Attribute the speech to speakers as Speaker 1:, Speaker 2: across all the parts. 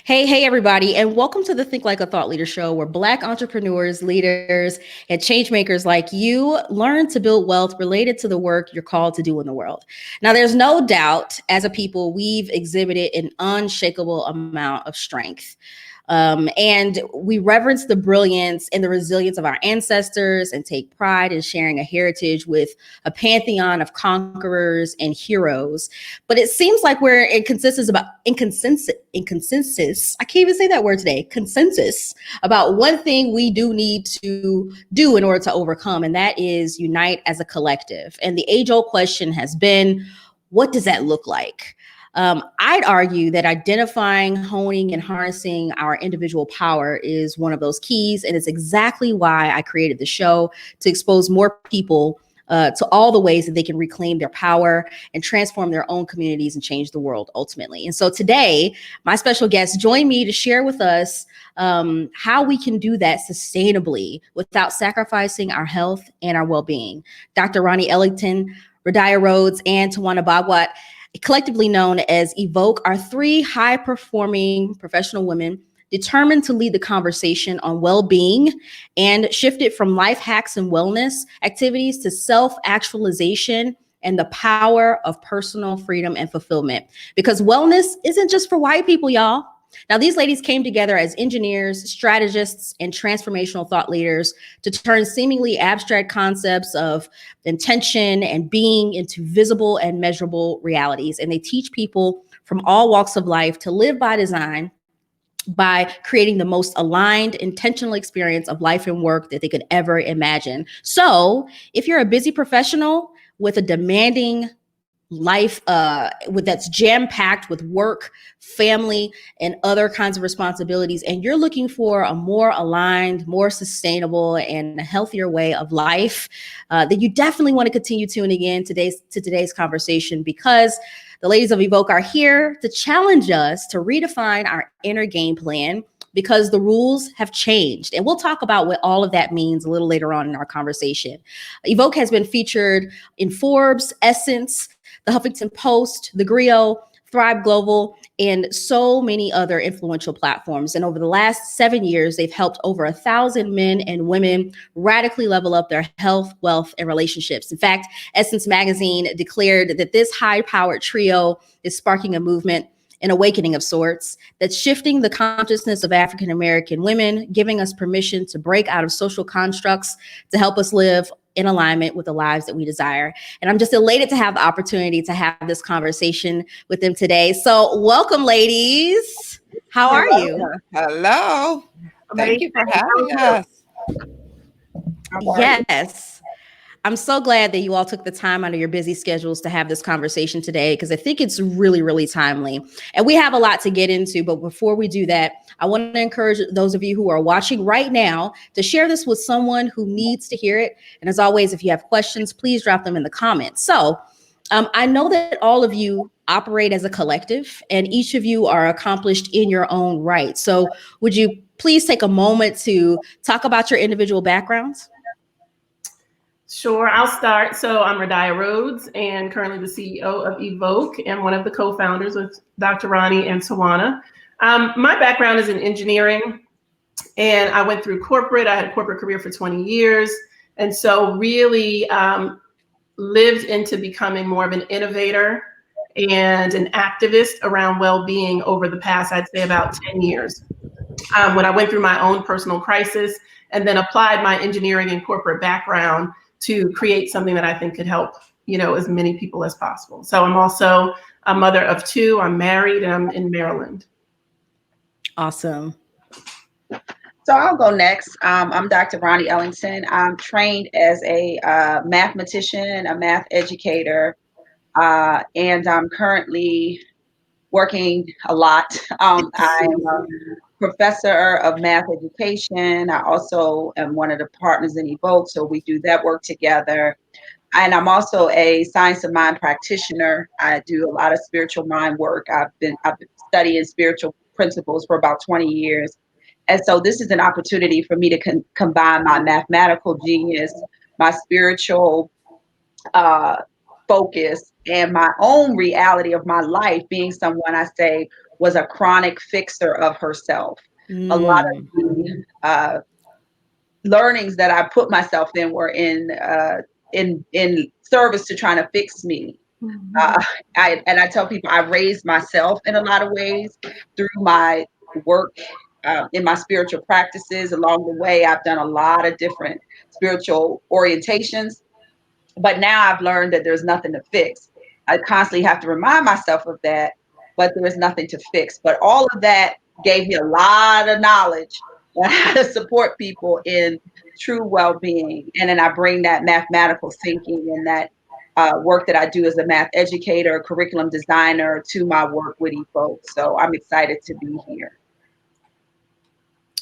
Speaker 1: Hey, everybody, and welcome to the Think Like a Thought Leader show, where Black entrepreneurs, leaders, and change makers like you learn to build wealth related to the work you're called to do in the world. Now, there's no doubt, as a people, we've exhibited an unshakable amount of strength. And we reverence the brilliance and the resilience of our ancestors and take pride in sharing a heritage with a pantheon of conquerors and heroes. But it seems like we're in consensus about in consensus. I can't even say that word today. Consensus about one thing we do need to do in order to overcome, and that is unite as a collective. And the age-old question has been, what does that look like? I'd argue that identifying, honing, and harnessing our individual power is one of those keys. And it's exactly why I created the show, to expose more people to all the ways that they can reclaim their power and transform their own communities and change the world ultimately. And so today, my special guest joined me to share with us how we can do that sustainably without sacrificing our health and our well-being. Dr. Roni Ellington, Radiah, Rhodes, and Tawana Bhagwat, collectively known as Evok, are three high-performing professional women determined to lead the conversation on well-being and shift it from life hacks and wellness activities to self-actualization and the power of personal freedom and fulfillment. Because wellness isn't just for white people, y'all. Now, these ladies came together as engineers, strategists, and transformational thought leaders to turn seemingly abstract concepts of intention and being into visible and measurable realities. And they teach people from all walks of life to live by design by creating the most aligned, intentional experience of life and work that they could ever imagine. So if you're a busy professional with a demanding life that's jam-packed with work, family, and other kinds of responsibilities, and you're looking for a more aligned, more sustainable, and a healthier way of life, then you definitely want to continue tuning in to today's conversation, because the ladies of Evok are here to challenge us to redefine our inner game plan, because the rules have changed. And we'll talk about what all of that means a little later on in our conversation. Evok has been featured in Forbes, Essence, the Huffington Post, The Griot, Thrive Global, and so many other influential platforms. And over the last 7 years, they've helped over 1,000 men and women radically level up their health, wealth, and relationships. In fact, Essence Magazine declared that this high-powered trio is sparking a movement, an awakening of sorts, that's shifting the consciousness of African American women, giving us permission to break out of social constructs to help us live in alignment with the lives that we desire. And I'm just elated to have the opportunity to have this conversation with them today. So welcome, ladies. How are you?
Speaker 2: Hello. Thank you for having us.
Speaker 1: Yes. I'm so glad that you all took the time out of your busy schedules to have this conversation today, because I think it's really, really timely. And we have a lot to get into. But before we do that, I want to encourage those of you who are watching right now to share this with someone who needs to hear it. And as always, if you have questions, please drop them in the comments. So I know that all of you operate as a collective, and each of you are accomplished in your own right. So would you please take a moment to talk about your individual backgrounds?
Speaker 3: Sure, I'll start. So I'm Radiah Rhodes, and currently the CEO of Evok and one of the co-founders with Dr. Roni and Tawana. My background is in engineering, and I went through corporate. I had a corporate career for 20 years, and so really lived into becoming more of an innovator and an activist around well-being over the past, I'd say, about 10 years. When I went through my own personal crisis and then applied my engineering and corporate background to create something that I think could help, as many people as possible. So I'm also a mother of two. I'm married, and I'm in Maryland.
Speaker 1: Awesome.
Speaker 4: So I'll go next. I'm Dr. Roni Ellington. I'm trained as a mathematician, a math educator, and I'm currently working a lot. I am a professor of math education. I also am one of the partners in Evok, so we do that work together. And I'm also a science of mind practitioner. I do a lot of spiritual mind work. I've been studying spiritual principles for about 20 years. And so this is an opportunity for me to combine my mathematical genius, my spiritual focus, and my own reality of my life, being someone I say was a chronic fixer of herself. A lot of the learnings that I put myself in were in service to trying to fix me. I tell people I raised myself in a lot of ways through my work in my spiritual practices. Along the way, I've done a lot of different spiritual orientations, but now I've learned that there's nothing to fix. I constantly have to remind myself of that, but there is nothing to fix. But all of that gave me a lot of knowledge on how to support people in true well-being. And then I bring that mathematical thinking and that work that I do as a math educator, curriculum designer to my work with Evok. So I'm excited to be here.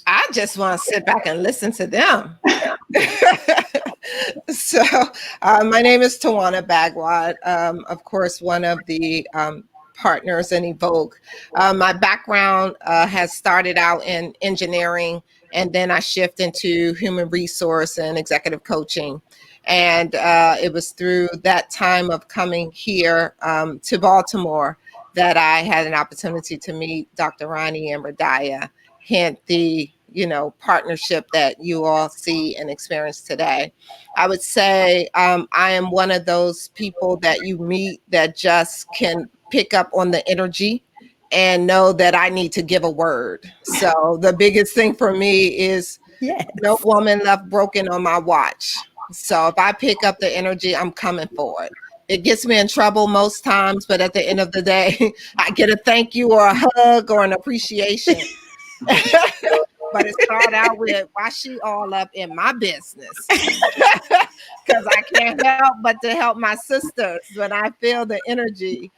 Speaker 2: I just want to sit back and listen to them. So my name is Tawana Bhagwat, of course, one of the partners in Evok. My background has started out in engineering, and then I shifted into human resource and executive coaching. And it was through that time of coming here to Baltimore that I had an opportunity to meet Dr. Roni and Radiah, hence the partnership that you all see and experience today. I would say I am one of those people that you meet that just can pick up on the energy and know that I need to give a word. So the biggest thing for me is no woman left broken on my watch. So if I pick up the energy, I'm coming for it. It gets me in trouble most times, but at the end of the day, I get a thank you or a hug or an appreciation. But it started out with, why she all up in my business? Because I can't help but to help my sisters when I feel the energy,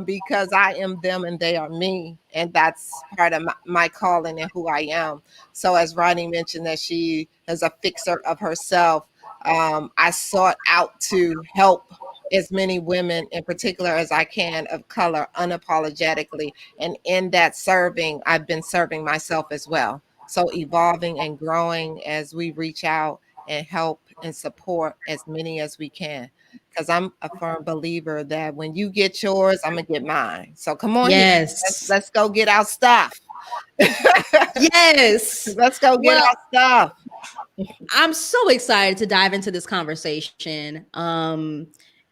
Speaker 2: because I am them and they are me. And that's part of my calling and who I am. So as Roni mentioned that she is a fixer of herself, I sought out to help as many women in particular as I can of color unapologetically. And in that serving, I've been serving myself as well. So evolving and growing as we reach out and help and support as many as we can. Because I'm a firm believer that when you get yours, I'm going to get mine. So come on here. Let's go get our stuff.
Speaker 1: Yes.
Speaker 2: Let's go get our stuff.
Speaker 1: I'm so excited to dive into this conversation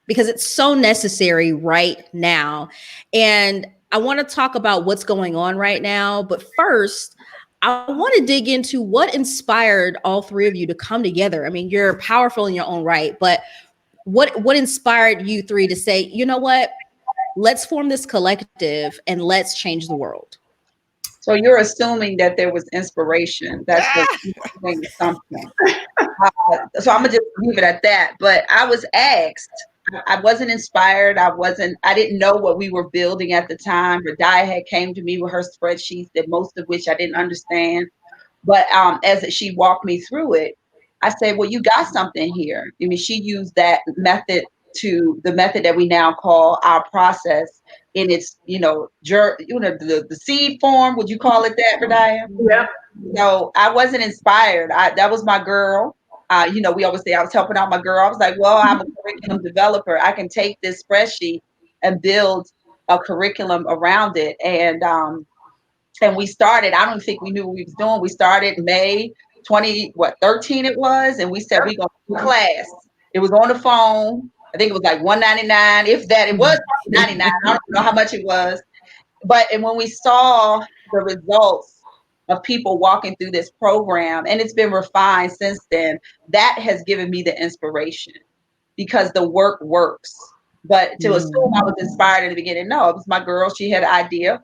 Speaker 1: because it's so necessary right now. And I want to talk about what's going on right now. But first, I want to dig into what inspired all three of you to come together. I mean, you're powerful in your own right, but what inspired you three to say, you know what, let's form this collective and let's change the world?
Speaker 4: So you're assuming that there was inspiration. That's the assumption. So I'm gonna just leave it at that. But I was asked. I wasn't inspired. I didn't know what we were building at the time. Radiah had came to me with her spreadsheets, that most of which I didn't understand. But as she walked me through it, I said, well, you got something here. I mean, she used that method to the method that we now call our process in its, the seed form. Would you call it that, Radiah?
Speaker 3: Yeah.
Speaker 4: So I wasn't inspired. That was my girl. We always say I was helping out my girl. I was like, well, I'm a curriculum developer. I can take this spreadsheet and build a curriculum around it. And we started, I don't think we knew what we was doing. We started May 13 it was. And we said, we're going to do class. It was on the phone. I think it was like $199. If that, it was $99. I don't know how much it was. And when we saw the results of people walking through this program, and it's been refined since then, that has given me the inspiration because the work works. But to assume I was inspired in the beginning, no, it was my girl. She had an idea.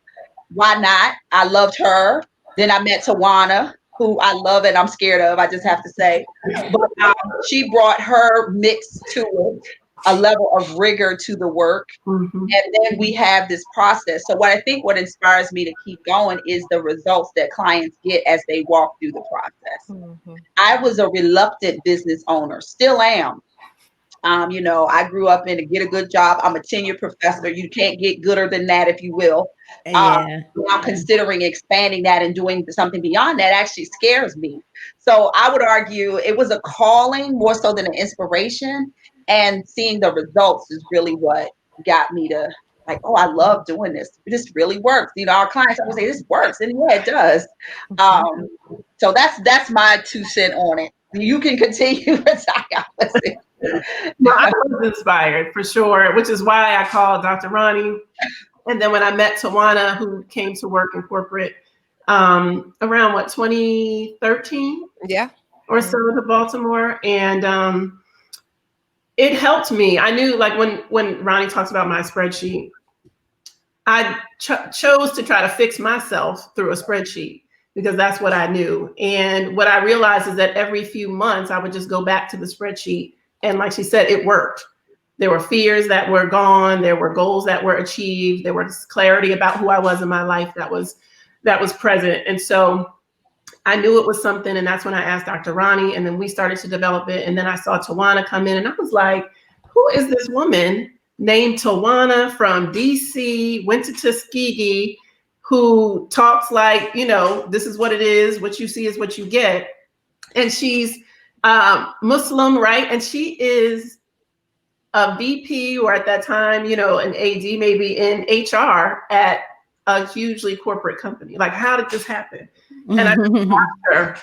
Speaker 4: Why not? I loved her. Then I met Tawana, who I love and I'm scared of, I just have to say. But she brought her mix to it, a level of rigor to the work. Mm-hmm. And then we have this process. So what inspires me to keep going is the results that clients get as they walk through the process. Mm-hmm. I was a reluctant business owner, still am. I grew up in a get a good job. I'm a tenured professor. You can't get gooder than that, if you will. Now considering expanding that and doing something beyond that actually scares me. So I would argue it was a calling more so than an inspiration, and seeing the results is really what got me to like, oh, I love doing this. This really works. You know, our clients always say this works, and yeah, it does. So that's my 2 cents on it. You can continue.
Speaker 3: No, I was inspired for sure, which is why I called Dr. Roni. And then when I met Tawana, who came to work in corporate around 2013 or so to Baltimore. And it helped me. I knew, like, when Roni talks about my spreadsheet, I chose to try to fix myself through a spreadsheet because that's what I knew. And what I realized is that every few months I would just go back to the spreadsheet. And like she said, it worked. There were fears that were gone. There were goals that were achieved. There was clarity about who I was in my life that was present. And so I knew it was something. And that's when I asked Dr. Roni, and then we started to develop it. And then I saw Tawana come in, and I was like, who is this woman named Tawana from DC, went to Tuskegee, who talks like, you know, this is what it is. What you see is what you get. And she's Muslim, right? And she is a VP, or at that time, you know, an AD maybe in HR at a hugely corporate company. Like, how did this happen? And I watched her,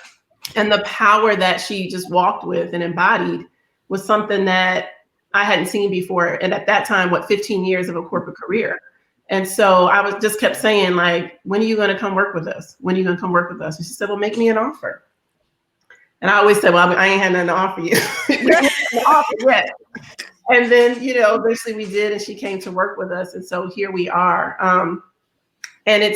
Speaker 3: and the power that she just walked with and embodied was something that I hadn't seen before. And at that time, 15 years of a corporate career. And so I was just kept saying, like, when are you going to come work with us? When are you going to come work with us? And she said, well, make me an offer. And I always said, well, I ain't had nothing to offer you. Offer yet. And then, you know, eventually we did, and she came to work with us. And so here we are. And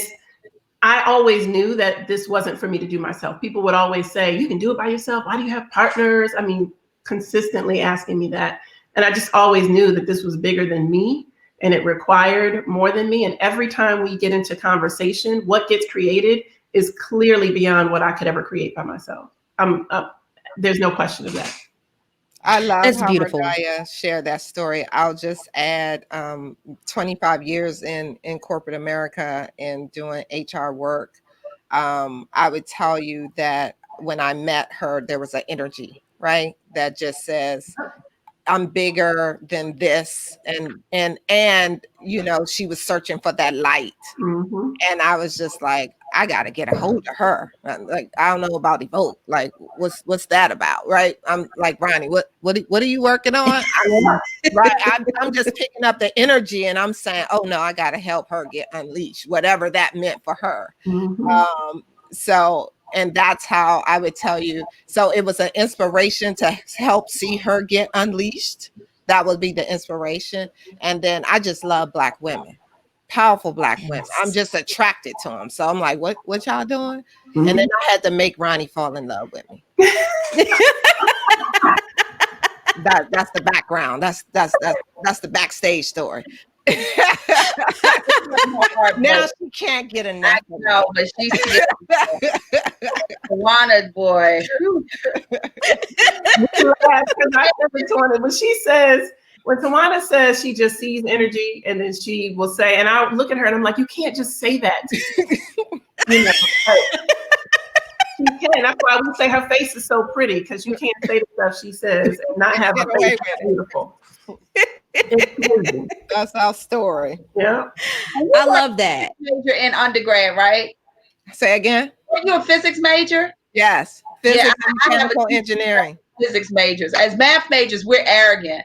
Speaker 3: I always knew that this wasn't for me to do myself. People would always say, you can do it by yourself. Why do you have partners? I mean, consistently asking me that. And I just always knew that this was bigger than me, and it required more than me. And every time we get into conversation, what gets created is clearly beyond what I could ever create by myself. There's no question of that.
Speaker 2: I love
Speaker 1: That's
Speaker 2: how
Speaker 1: beautiful.
Speaker 2: Radiah shared that story. I'll just add 25 years in corporate America and doing HR work. I would tell you that when I met her, there was an energy, right? That just says, I'm bigger than this. And you know, she was searching for that light.
Speaker 3: Mm-hmm.
Speaker 2: And I was just like, I got to get a hold of her. Like, I don't know about Evok. Like, what's that about? Right. I'm like, Roni, what are you working on? Right. I'm just picking up the energy, and I'm saying, oh no, I got to help her get unleashed, whatever that meant for her.
Speaker 3: Mm-hmm.
Speaker 2: And that's how I would tell you. So it was an inspiration to help see her get unleashed. That would be the inspiration. And then I just love Black women. Powerful Black women. I'm just attracted to them. So I'm like, what y'all doing? Mm-hmm. And then I had to make Roni fall in love with me. That's the background. That's the backstage story. Now she can't get enough.
Speaker 4: No, but she's Tawana, boy.
Speaker 3: When Tawana says she just sees energy, and then she will say, and I look at her and I'm like, you can't just say that. You know, she can. That's why we say her face is so pretty, because you can't say the stuff she says and not have a face that's beautiful.
Speaker 2: That's our story.
Speaker 3: Yeah.
Speaker 1: I love that.
Speaker 4: Major in undergrad, right?
Speaker 2: Say again.
Speaker 4: Were you a physics major?
Speaker 2: Yes. Physics and mechanical engineering.
Speaker 4: Physics majors. As math majors, we're arrogant.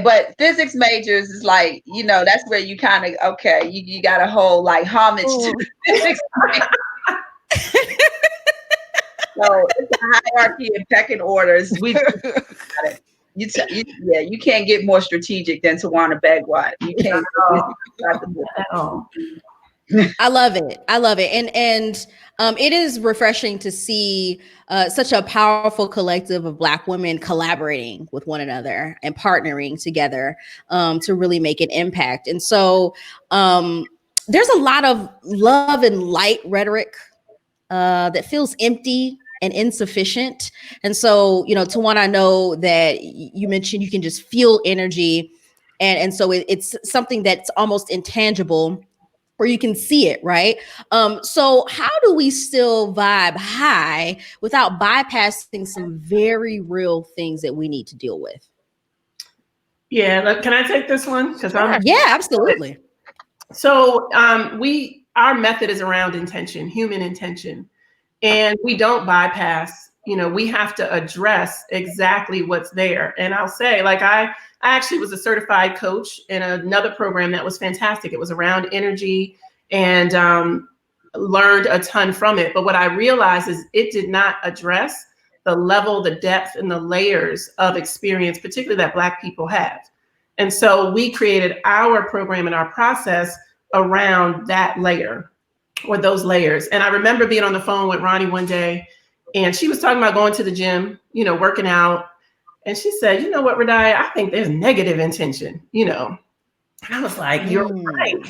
Speaker 4: But physics majors is like, you know, that's where you kind of, okay, you got a whole like homage to the physics major. So it's a hierarchy and pecking orders. We you can't get more strategic than Tawana Bhagwat. You can't.
Speaker 1: I love it. I love it. And it is refreshing to see such a powerful collective of Black women collaborating with one another and partnering together to really make an impact. And so there's a lot of love and light rhetoric that feels empty and insufficient. And so, you know, Tawana, I know that you mentioned you can just feel energy. And so it's something that's almost intangible, or you can see it, right? So how do we still vibe high without bypassing some very real things that we need to deal with?
Speaker 3: Yeah, can I take this one?
Speaker 1: Yeah, absolutely.
Speaker 3: So our method is around intention, human intention, and we don't bypass. We have to address exactly what's there. And I'll say, like, I actually was a certified coach in another program that was fantastic. It was around energy, and learned a ton from it. But what I realized is it did not address the level, the depth, and the layers of experience, particularly that Black people have. And so we created our program and our process around that layer, or those layers. And I remember being on the phone with Roni one day, and she was talking about going to the gym, working out. And she said, "You know what, Radiah, I think there's negative intention, And I was like, "You're right.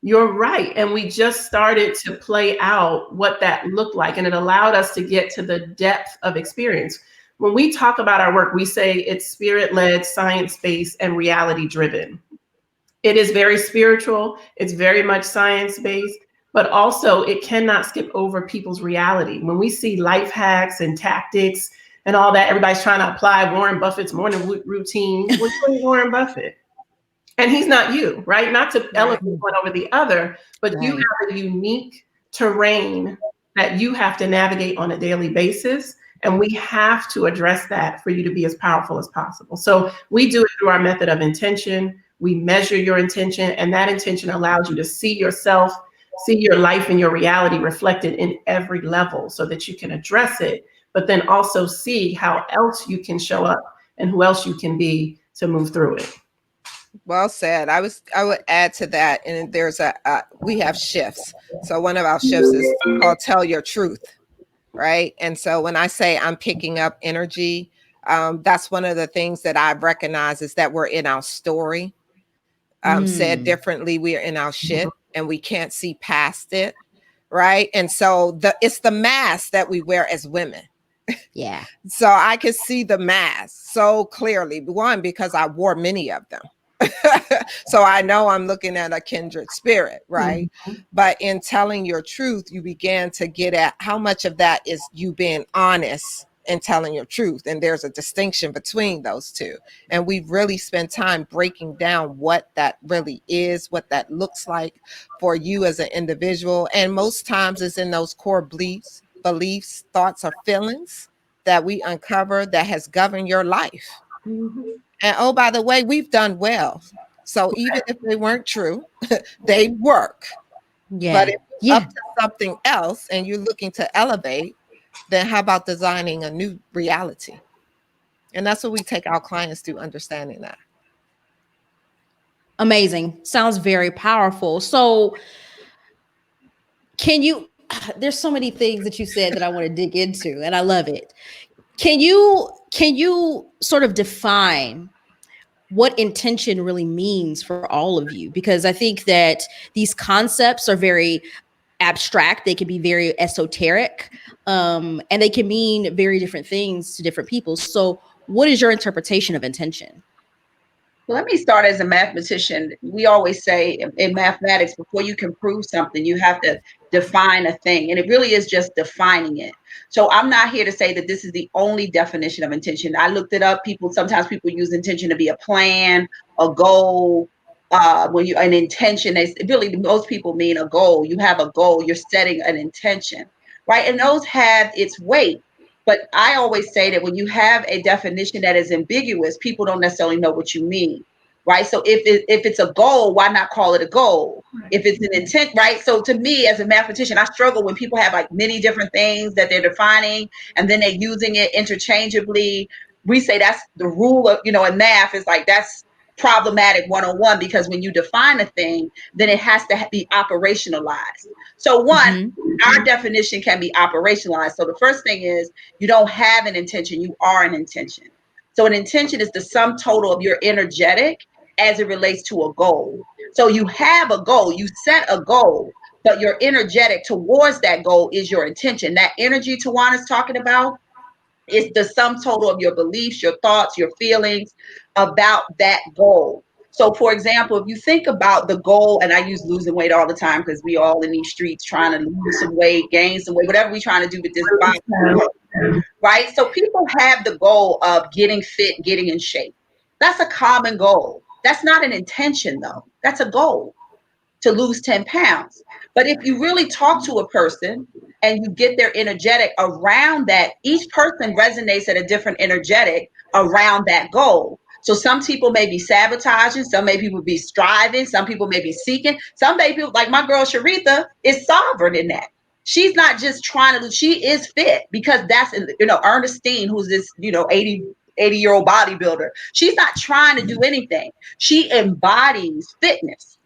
Speaker 3: You're right." And we just started to play out what that looked like. And it allowed us to get to the depth of experience. When we talk about our work, we say it's spirit-led, science-based, and reality-driven. It is very spiritual. It's very much science-based, but also it cannot skip over people's reality. When we see life hacks and tactics and all that, everybody's trying to apply Warren Buffett's morning routine. We're doing Warren Buffett. And he's not you, right? Not to elevate one over the other, but you have a unique terrain that you have to navigate on a daily basis. And we have to address that for you to be as powerful as possible. So we do it through our method of intention. We measure your intention, and that intention allows you to see yourself, see your life and your reality reflected in every level so that you can address it, but then also see how else you can show up and who else you can be to move through it.
Speaker 2: Well said. I would add to that, and there's we have shifts. So one of our shifts is called Tell Your Truth, right? And so when I say I'm picking up energy, that's one of the things that I've recognized is that we're in our story. Said differently, we are in our shit, and we can't see past it, right? And so it's the mask that we wear as women.
Speaker 1: Yeah.
Speaker 2: So I can see the mask so clearly. One, because I wore many of them. So I know I'm looking at a kindred spirit, right? But in telling your truth, you began to get at how much of that is you being honest and telling your truth. And there's a distinction between those two. And we really spend time breaking down what that really is, what that looks like for you as an individual. And most times it's in those core beliefs, thoughts, or feelings that we uncover that has governed your life. And oh, by the way, we've done well. So even if they weren't true, they work. But if it's up to something else and you're looking to elevate, then how about designing a new reality? And that's what we take our clients through, understanding that.
Speaker 1: Amazing. Sounds very powerful. So there's so many things that you said that I want to dig into, and I love it. Can you sort of define what intention really means for all of you? Because I think that these concepts are very abstract. They can be very esoteric, and they can mean very different things to different people. So what is your interpretation of intention?
Speaker 4: Well, let me start as a mathematician. We always say in mathematics, before you can prove something, you have to define a thing. And it really is just defining it. So I'm not here to say that this is the only definition of intention. I looked it up. Sometimes people use intention to be a plan, a goal. An intention, really most people mean a goal. You have a goal, you're setting an intention, right? And those have its weight. But I always say that when you have a definition that is ambiguous, people don't necessarily know what you mean, right? So if it's a goal, why not call it a goal? If it's an intent, right? So to me, as a mathematician, I struggle when people have like many different things that they're defining and then they're using it interchangeably. We say that's the rule of, in math is like, that's problematic 101, because when you define a thing, then it has to be operationalized. So one, our definition can be operationalized. So the first thing is you don't have an intention, you are an intention. So an intention is the sum total of your energetic as it relates to a goal. So you have a goal, you set a goal, but your energetic towards that goal is your intention. That energy Tawana's talking about is the sum total of your beliefs, your thoughts, your feelings about that goal. So for example, if you think about the goal, and I use losing weight all the time because we all in these streets trying to lose some weight, gain some weight, whatever we're trying to do with this body, right? So people have the goal of getting fit, getting in shape. That's a common goal. That's not an intention though. That's a goal. to lose 10 pounds. But if you really talk to a person and you get their energetic around that, each person resonates at a different energetic around that goal. So some people may be sabotaging, some may people be striving, some people may be seeking, some may people, like my girl Sharitha, is sovereign in that. She's not just trying to, she is fit, because that's, Ernestine, who's this, 80-year-old bodybuilder. She's not trying to do anything. She embodies fitness.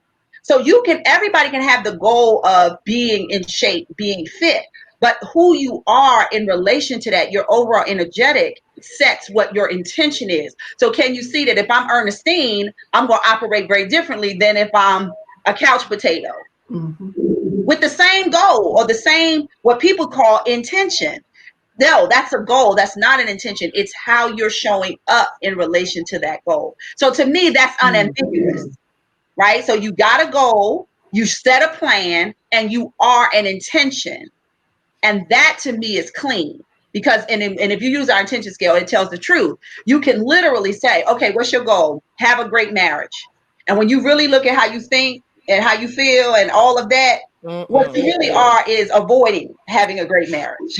Speaker 4: So everybody can have the goal of being in shape, being fit, but who you are in relation to that, your overall energetic, sets what your intention is. So can you see that if I'm Ernestine, I'm going to operate very differently than if I'm a couch potato, with the same goal or the same, what people call intention. No, that's a goal. That's not an intention. It's how you're showing up in relation to that goal. So to me, that's unambiguous, right? So you got a goal, you set a plan, and you are an intention. And that to me is clean, because, and if you use our intention scale, it tells the truth. You can literally say, okay, what's your goal? Have a great marriage. And when you really look at how you think and how you feel and all of that, what you really are is avoiding having a great marriage.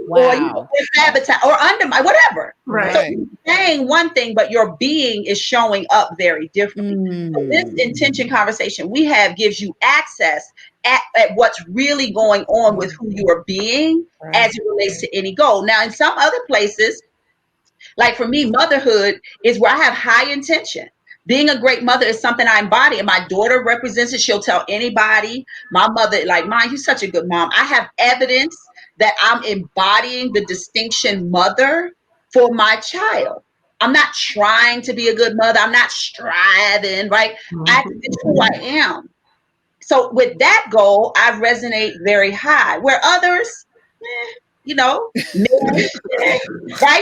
Speaker 1: Wow.
Speaker 4: Or sabotage or undermine, whatever.
Speaker 3: Right.
Speaker 4: So you're saying one thing, but your being is showing up very differently. So this intention conversation we have gives you access at what's really going on with who you are being as it relates to any goal. Now, in some other places, like for me, motherhood is where I have high intention. Being a great mother is something I embody, and my daughter represents it. She'll tell anybody. My mother, like, Mom, you're such a good mom. I have evidence that I'm embodying the distinction mother for my child. I'm not trying to be a good mother. I'm not striving, right? It's who I am. So with that goal, I resonate very high. Where others, maybe, right?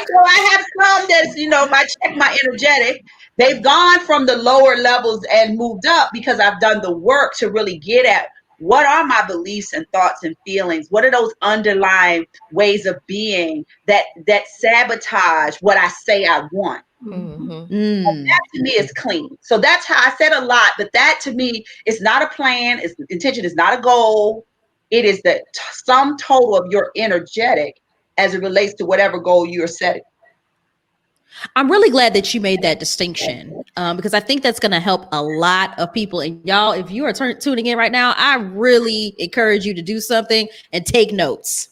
Speaker 4: So I have some that's, if I check my energetic, they've gone from the lower levels and moved up because I've done the work to really get at what are my beliefs and thoughts and feelings? What are those underlying ways of being that sabotage what I say I want? That to me is clean. So that's how I said a lot, but that to me is not a plan. Intention is not a goal. It is the sum total of your energetic as it relates to whatever goal you're setting.
Speaker 1: I'm really glad that you made that distinction, because I think that's going to help a lot of people. And y'all, if you are tuning in right now, I really encourage you to do something and take notes,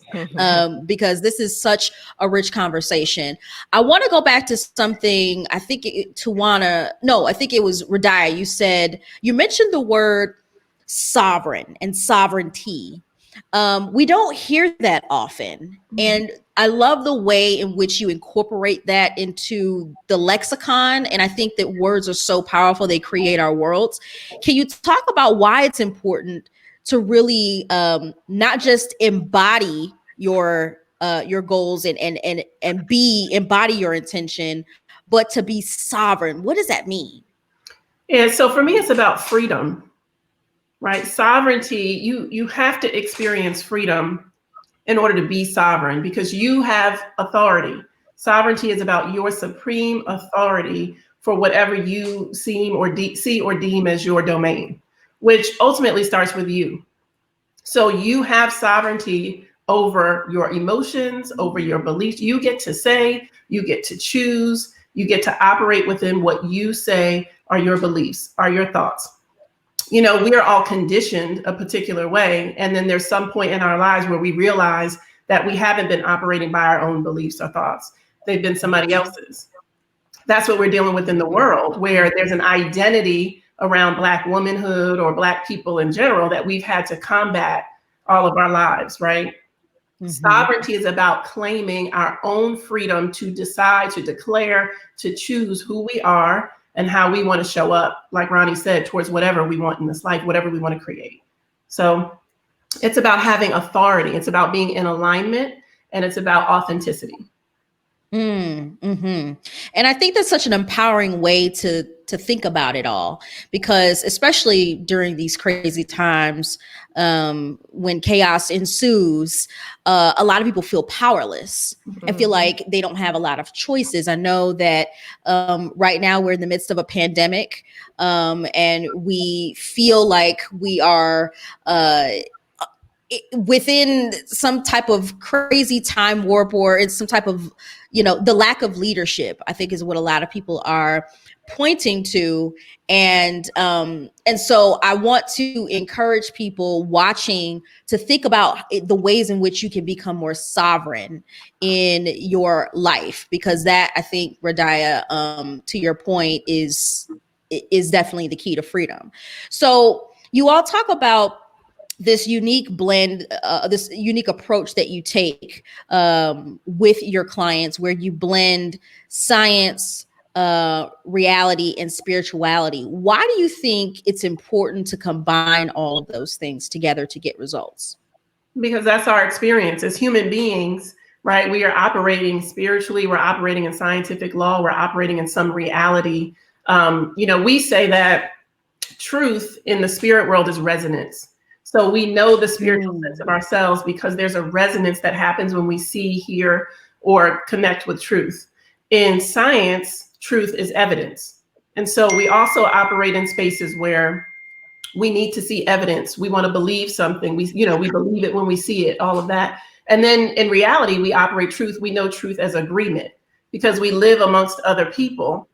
Speaker 1: because this is such a rich conversation. I want to go back to something. I think I think it was Radiah. You mentioned the word sovereign and sovereignty. We don't hear that often. And I love the way in which you incorporate that into the lexicon. And I think that words are so powerful. They create our worlds. Can you talk about why it's important to really not just embody your goals and embody your intention, but to be sovereign? What does that mean?
Speaker 3: And so for me, it's about freedom, right? Sovereignty, you have to experience freedom in order to be sovereign, because you have authority. Sovereignty is about your supreme authority for whatever you see or deem as your domain, which ultimately starts with you. So you have sovereignty over your emotions, over your beliefs. You get to say, you get to choose, you get to operate within what you say are your beliefs, are your thoughts. We are all conditioned a particular way. And then there's some point in our lives where we realize that we haven't been operating by our own beliefs or thoughts. They've been somebody else's. That's what we're dealing with in the world, where there's an identity around Black womanhood or Black people in general that we've had to combat all of our lives, right? Sovereignty is about claiming our own freedom to decide, to declare, to choose who we are and how we want to show up, like Roni said, towards whatever we want in this life, whatever we want to create. So it's about having authority. It's about being in alignment, and it's about authenticity.
Speaker 1: Mm-hmm. And I think that's such an empowering way to think about it all, because especially during these crazy times, when chaos ensues, a lot of people feel powerless and feel like they don't have a lot of choices. I know that right now we're in the midst of a pandemic, and we feel like we are within some type of crazy time warp, or it's some type of, the lack of leadership, I think, is what a lot of people are pointing to. And so I want to encourage people watching to think about the ways in which you can become more sovereign in your life, because that, I think, Radiah, to your point, is definitely the key to freedom. So you all talk about this unique blend, this unique approach that you take with your clients, where you blend science, reality, and spirituality. Why do you think it's important to combine all of those things together to get results?
Speaker 3: Because that's our experience as human beings, right? We are operating spiritually, we're operating in scientific law, we're operating in some reality. We say that truth in the spirit world is resonance. So we know the spiritual sense of ourselves because there's a resonance that happens when we see, hear, or connect with truth. In science, truth is evidence. And so we also operate in spaces where we need to see evidence. We want to believe something. We believe it when we see it, all of that. And then in reality, we operate truth. We know truth as agreement because we live amongst other people.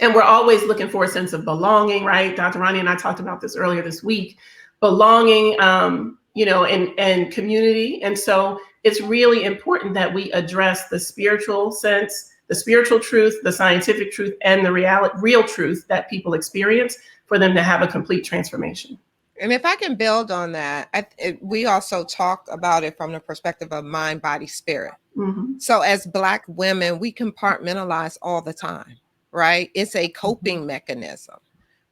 Speaker 3: And we're always looking for a sense of belonging, right? Dr. Roni and I talked about this earlier this week. Belonging, and community. And so it's really important that we address the spiritual sense, the spiritual truth, the scientific truth, and the real truth that people experience for them to have a complete transformation.
Speaker 2: And if I can build on that, we also talk about it from the perspective of mind, body, spirit.
Speaker 3: Mm-hmm.
Speaker 2: So as Black women, we compartmentalize all the time, right? It's a coping mechanism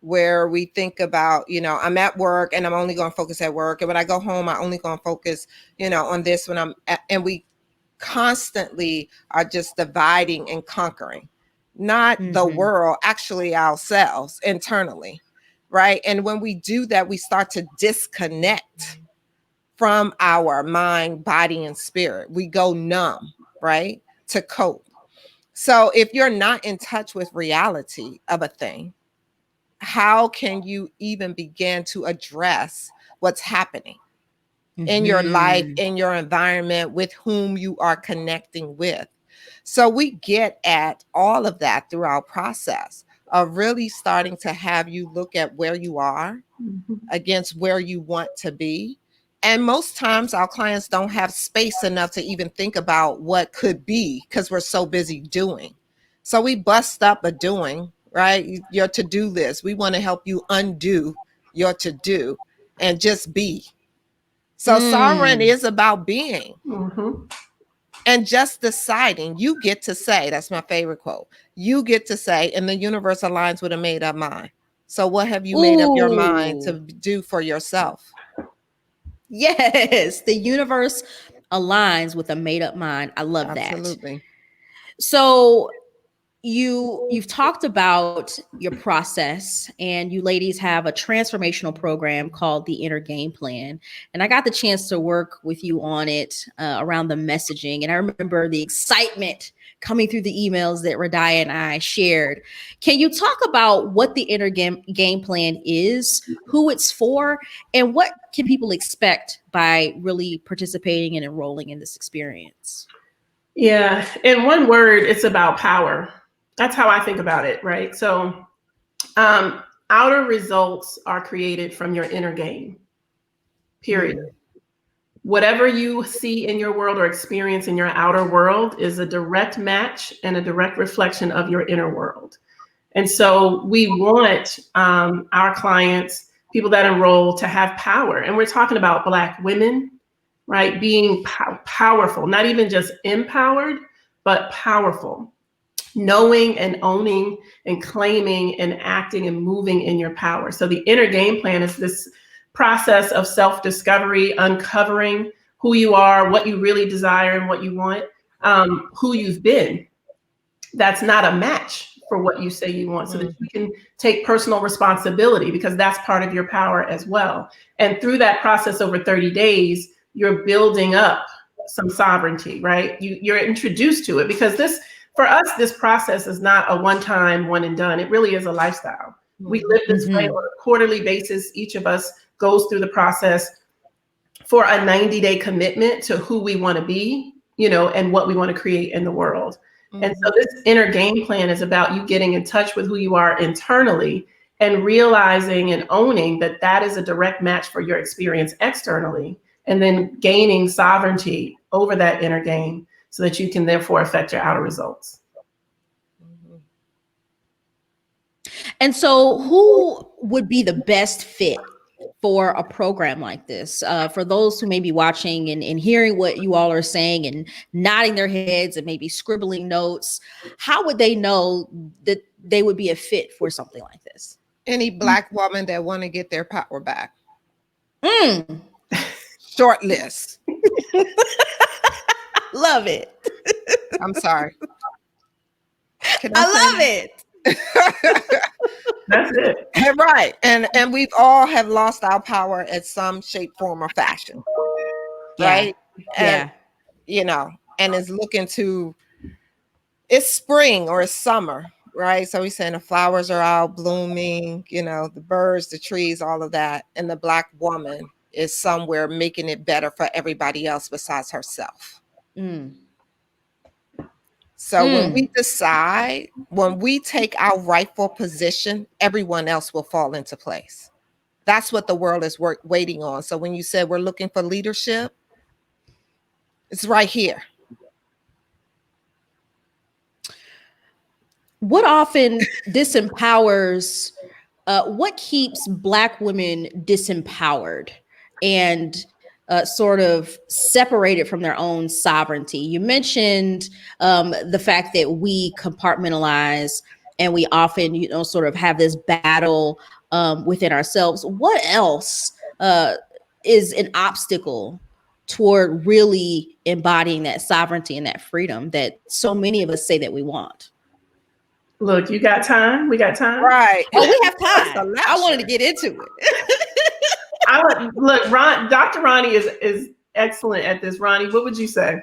Speaker 2: where we think about, I'm at work and I'm only going to focus at work. And when I go home, I only going to focus, on this and we constantly are just dividing and conquering, not the world, actually ourselves internally, right? And when we do that, we start to disconnect from our mind, body, and spirit. We go numb, right? To cope. So if you're not in touch with reality of a thing, how can you even begin to address what's happening in your life, in your environment, with whom you are connecting with? So we get at all of that through our process of really starting to have you look at where you are against where you want to be. And most times our clients don't have space enough to even think about what could be because we're so busy doing. So we bust up a doing, right? Your to-do list. We want to help you undo your to-do and just be. So sovereign is about being and just deciding. You get to say, that's my favorite quote. You get to say, and the universe aligns with a made up mind. So what have you made up your mind to do for yourself?
Speaker 1: Yes, the universe aligns with a made up mind. I love that.
Speaker 2: Absolutely.
Speaker 1: So you've talked about your process, and you ladies have a transformational program called the Inner Game Plan. And I got the chance to work with you on it around the messaging. And I remember the excitement coming through the emails that Radiah and I shared. Can you talk about what the Inner Game Plan is, who it's for, and what can people expect by really participating and enrolling in this experience?
Speaker 3: Yeah, in one word, it's about power. That's how I think about it, right? So outer results are created from your inner game, period. Whatever you see in your world or experience in your outer world is a direct match and a direct reflection of your inner world. And so we want our clients, people that enroll, to have power. And we're talking about Black women, right? Being powerful, not even just empowered, but powerful. Knowing and owning and claiming and acting and moving in your power. So the Inner Game Plan is this process of self-discovery, uncovering who you are, what you really desire, and what you want, who you've been, that's not a match for what you say you want, so that you can take personal responsibility, because that's part of your power as well. And through that process over 30 days, you're building up some sovereignty, right? You're introduced to it, because for us, this process is not a one-time, one and done. It really is a lifestyle. We live this way on a quarterly basis. Each of us goes through the process for a 90-day commitment to who we want to be, and what we want to create in the world. And so this inner game plan is about you getting in touch with who you are internally and realizing and owning that that is a direct match for your experience externally, and then gaining sovereignty over that inner game so that you can therefore affect your outer results.
Speaker 1: And so who would be the best fit for a program like this? For those who may be watching and hearing what you all are saying and nodding their heads and maybe scribbling notes, how would they know that they would be a fit for something like this?
Speaker 2: Any Black woman that want to get their power back.
Speaker 1: Short list. Love it.
Speaker 2: I'm sorry.
Speaker 1: I love it.
Speaker 3: That's it.
Speaker 2: Right. And we've all have lost our power at some shape, form, or fashion. Right.
Speaker 1: Yeah.
Speaker 2: And, and is looking to, it's spring or it's summer, right? So he's saying the flowers are out blooming, the birds, the trees, all of that. And the Black woman is somewhere making it better for everybody else besides herself. So when we decide, when we take our rightful position, everyone else will fall into place. That's what the world is waiting on. So when you said we're looking for leadership, it's right here.
Speaker 1: What often disempowers, what keeps Black women disempowered and sort of separated from their own sovereignty? You mentioned the fact that we compartmentalize and we often, sort of have this battle within ourselves. What else is an obstacle toward really embodying that sovereignty and that freedom that so many of us say that we want?
Speaker 3: Look, you got time? We got time?
Speaker 2: Right.
Speaker 1: Oh, we have time. I wanted to get into it.
Speaker 3: Look, Dr. Roni is excellent at this. Roni, what would you say?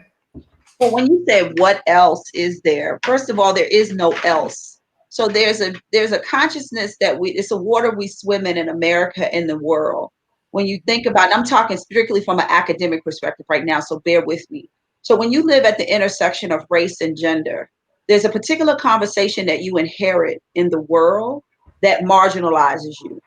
Speaker 4: Well, when you say what else is there, first of all, there is no else. So there's a consciousness that it's a water we swim in America and the world. When you think about it, I'm talking strictly from an academic perspective right now, so bear with me. So when you live at the intersection of race and gender, there's a particular conversation that you inherit in the world that marginalizes you.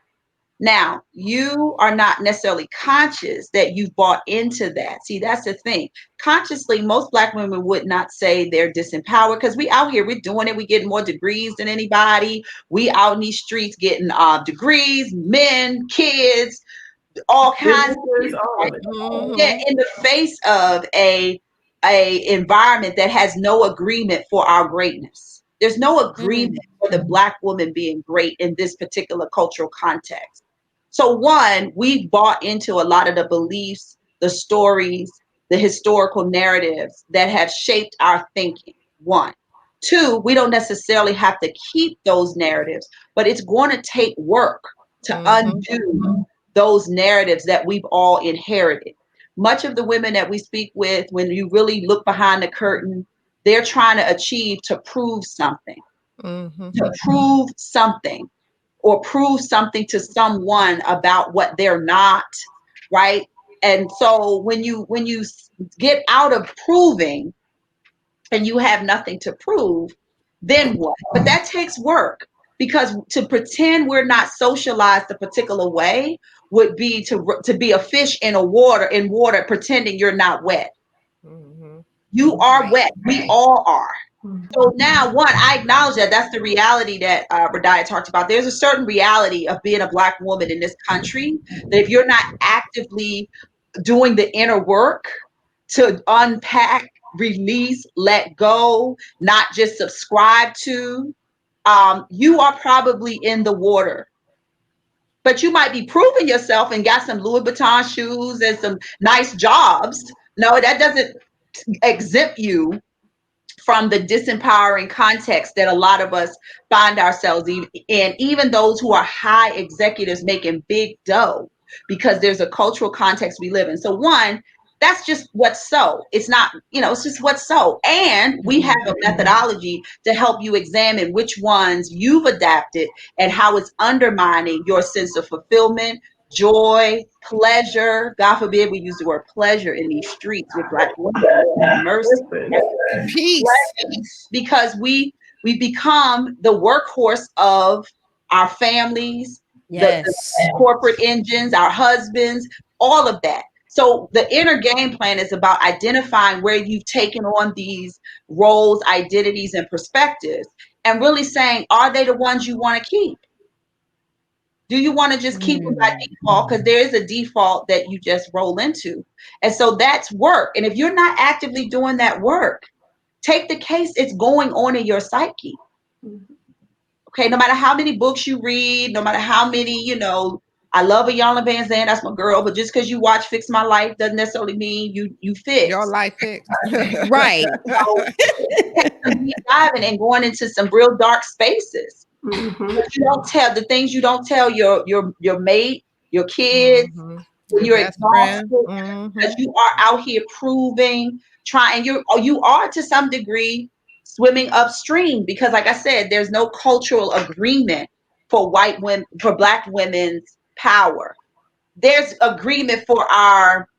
Speaker 4: Now, you are not necessarily conscious that you've bought into that. See, that's the thing. Consciously, most Black women would not say they're disempowered, because we out here, we're doing it. We're getting more degrees than anybody. We out in these streets getting degrees, men, kids, all kinds of things. Yeah, in the face of a environment that has no agreement for our greatness. There's no agreement for the Black woman being great in this particular cultural context. So one, we've bought into a lot of the beliefs, the stories, the historical narratives that have shaped our thinking. One. Two, we don't necessarily have to keep those narratives, but it's going to take work to undo those narratives that we've all inherited. Much of the women that we speak with, when you really look behind the curtain, they're trying to achieve to prove something, to prove something, or prove something to someone about what they're not, right? And so when you get out of proving and you have nothing to prove, then what? But that takes work, because to pretend we're not socialized a particular way would be to be a fish in water pretending you're not wet. You are wet. We all are. So now, one, I acknowledge that that's the reality that Radiah talked about. There's a certain reality of being a Black woman in this country, that if you're not actively doing the inner work to unpack, release, let go, not just subscribe to, you are probably in the water. But you might be proving yourself and got some Louis Vuitton shoes and some nice jobs. No, that doesn't exempt you from the disempowering context that a lot of us find ourselves in, even those who are high executives making big dough, because there's a cultural context we live in. So one, that's just what's so. It's not, it's just what's so. And we have a methodology to help you examine which ones you've adapted and how it's undermining your sense of fulfillment, joy, pleasure. God forbid we use the word pleasure in these streets with Black women. Mercy.
Speaker 2: Peace.
Speaker 4: Because we become the workhorse of our families, the corporate engines, our husbands, all of that. So the inner game plan is about identifying where you've taken on these roles, identities, and perspectives, and really saying, are they the ones you want to keep? Do you want to just keep them by default? Because there is a default that you just roll into. And so that's work. And if you're not actively doing that work, take the case it's going on in your psyche. Okay, no matter how many books you read, no matter how many, I love Ayanna Van Zandt, that's my girl, but just because you watch Fix My Life doesn't necessarily mean you fix.
Speaker 2: Your life fixed.
Speaker 1: Right.
Speaker 4: So, diving and going into some real dark spaces. But you don't tell the things you don't tell your mate, your kids, when you're exhausted, because you are out here proving, trying, you are to some degree swimming upstream, because like I said, there's no cultural agreement for white women, for Black women's power. There's agreement for our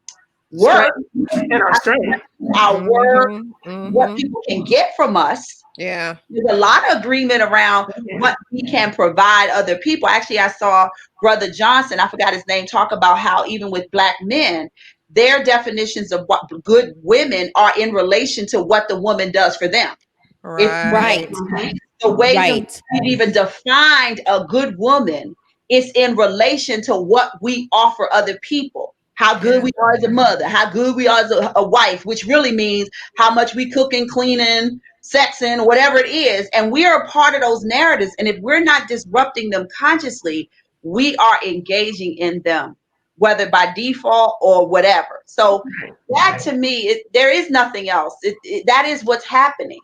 Speaker 4: work
Speaker 3: and our strength,
Speaker 4: our work, what people can get from us.
Speaker 2: Yeah.
Speaker 4: There's a lot of agreement around what we can provide other people. Actually, I saw Brother Johnson, I forgot his name, talk about how even with Black men, their definitions of what good women are in relation to what the woman does for them.
Speaker 2: Right.
Speaker 4: The ways in which we've even defined a good woman is in relation to what we offer other people. How good we are as a mother, how good we are as a wife, which really means how much we cooking, cleaning, sexing, whatever it is. And we are a part of those narratives. And if we're not disrupting them consciously, we are engaging in them, whether by default or whatever. So that to me, there is nothing else. That is what's happening.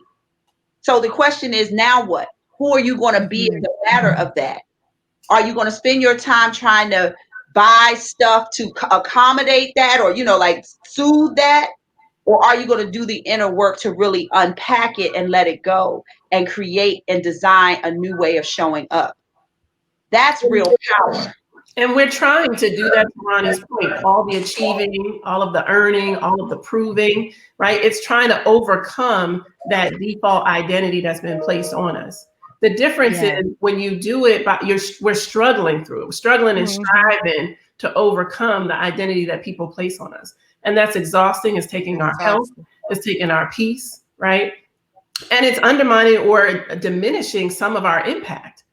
Speaker 4: So the question is, now what? Who are you going to be in the matter of that? Are you going to spend your time trying to buy stuff to accommodate that, or like soothe that? Or are you going to do the inner work to really unpack it and let it go and create and design a new way of showing up? That's real power.
Speaker 3: And we're trying to do that, to Roni's point, all the achieving, all of the earning, all of the proving, right? It's trying to overcome that default identity that's been placed on us. The difference is when you do it, we're struggling through it. We're struggling and striving to overcome the identity that people place on us. And that's exhausting. It's taking our health. It's taking our peace, right? And it's undermining or diminishing some of our impact.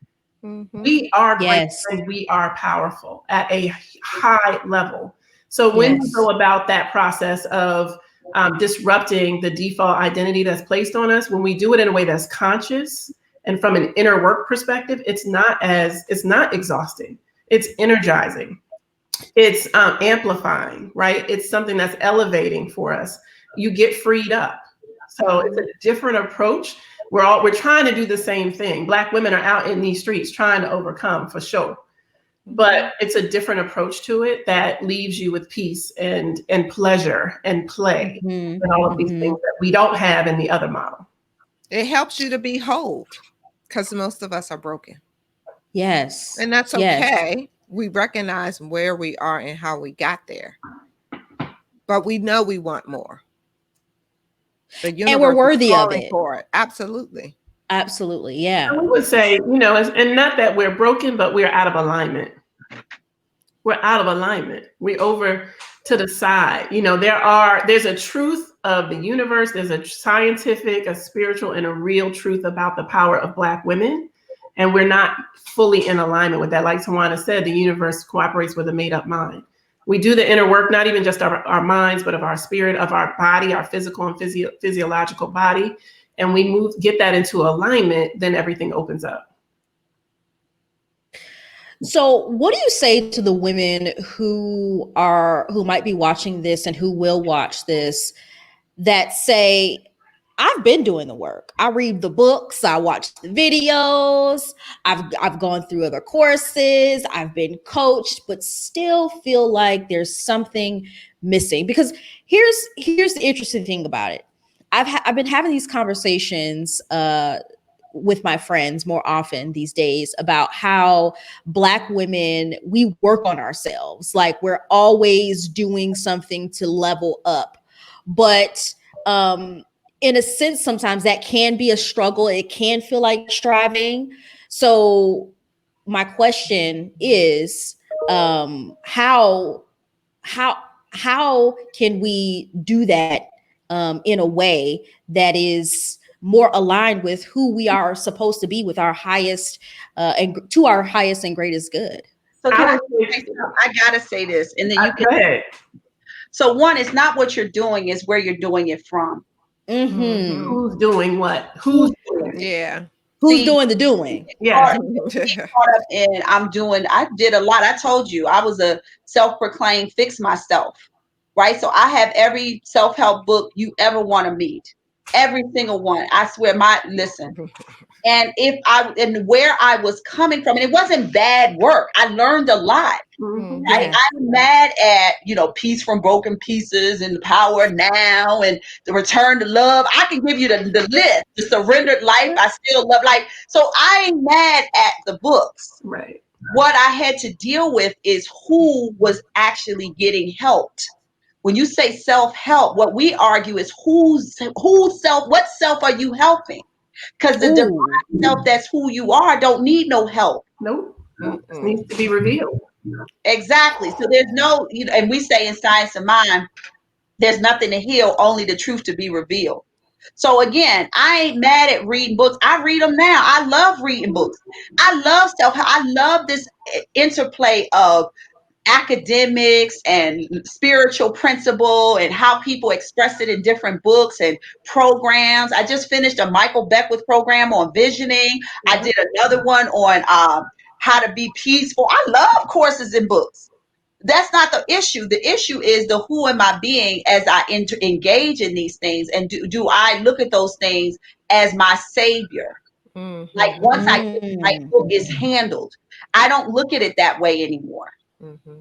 Speaker 3: We are great and we are powerful at a high level. So when we go about that process of disrupting the default identity that's placed on us, when we do it in a way that's conscious and from an inner work perspective, it's not exhausting. It's energizing. It's amplifying, right? It's something that's elevating for us. You get freed up. So it's a different approach. We're trying to do the same thing. Black women are out in these streets trying to overcome, for sure. But it's a different approach to it that leaves you with peace and pleasure and play and all of these things that we don't have in the other model.
Speaker 2: It helps you to be whole, because most of us are broken.
Speaker 1: Yes.
Speaker 2: And that's okay. We recognize where we are and how we got there. But we know we want more.
Speaker 1: And we're worthy of it.
Speaker 2: For it. Absolutely.
Speaker 1: Absolutely. Yeah.
Speaker 3: I would say, and not that we're broken, but we're out of alignment. We're out of alignment. We're over to the side. There's a truth of the universe. There's a scientific, a spiritual, and a real truth about the power of Black women. And we're not fully in alignment with that. Like Tawana said, the universe cooperates with a made-up mind. We do the inner work, not even just our minds, but of our spirit, of our body, our physical and physiological body. And we get that into alignment, then everything opens up.
Speaker 1: So what do you say to the women who might be watching this and who will watch this that say, I've been doing the work. I read the books, I watch the videos, I've gone through other courses, I've been coached, but still feel like there's something missing. Because here's the interesting thing about it. I've been having these conversations with my friends more often these days about how Black women, we work on ourselves. Like we're always doing something to level up. But in a sense, sometimes that can be a struggle. It can feel like striving. So my question is, how can we do that in a way that is more aligned with who we are supposed to be, with our highest and to our highest and greatest good?
Speaker 4: So I gotta say this, and then you can.
Speaker 3: Go ahead.
Speaker 4: So one, it's not what you're doing; it's where you're doing it from.
Speaker 1: Mm-hmm.
Speaker 3: Who's doing what? Who's doing it?
Speaker 2: Yeah.
Speaker 1: Who's doing the doing?
Speaker 3: Yeah.
Speaker 4: Caught up in I did a lot. I told you I was a self-proclaimed fix myself, right? So I have every self-help book you ever want to meet, every single one. I swear, listen. And where I was coming from, and it wasn't bad work. I learned a lot.
Speaker 3: Mm-hmm.
Speaker 4: Right? I'm mad at, Peace from Broken Pieces and the Power Now and the Return to Love. I can give you the list, the Surrendered Life. I still love so I ain't mad at the books.
Speaker 3: Right.
Speaker 4: What I had to deal with is who was actually getting helped. When you say self-help, what we argue is what self are you helping? Because the divine self that's who you are don't need no help.
Speaker 3: Nope. It needs to be revealed.
Speaker 4: Exactly. So there's no, and we say in Science of Mind, there's nothing to heal, only the truth to be revealed. So again, I ain't mad at reading books. I read them now. I love reading books. I love self-help. I love this interplay of academics and spiritual principle and how people express it in different books and programs. I just finished a Michael Beckwith program on visioning. I did another one on how to be peaceful. I love courses and books. That's not the issue. The issue is the who am I being as I engage in these things, and do I look at those things as my savior?
Speaker 2: Mm-hmm.
Speaker 4: Like once I get the right book is handled, I don't look at it that way anymore.
Speaker 2: Mm-hmm.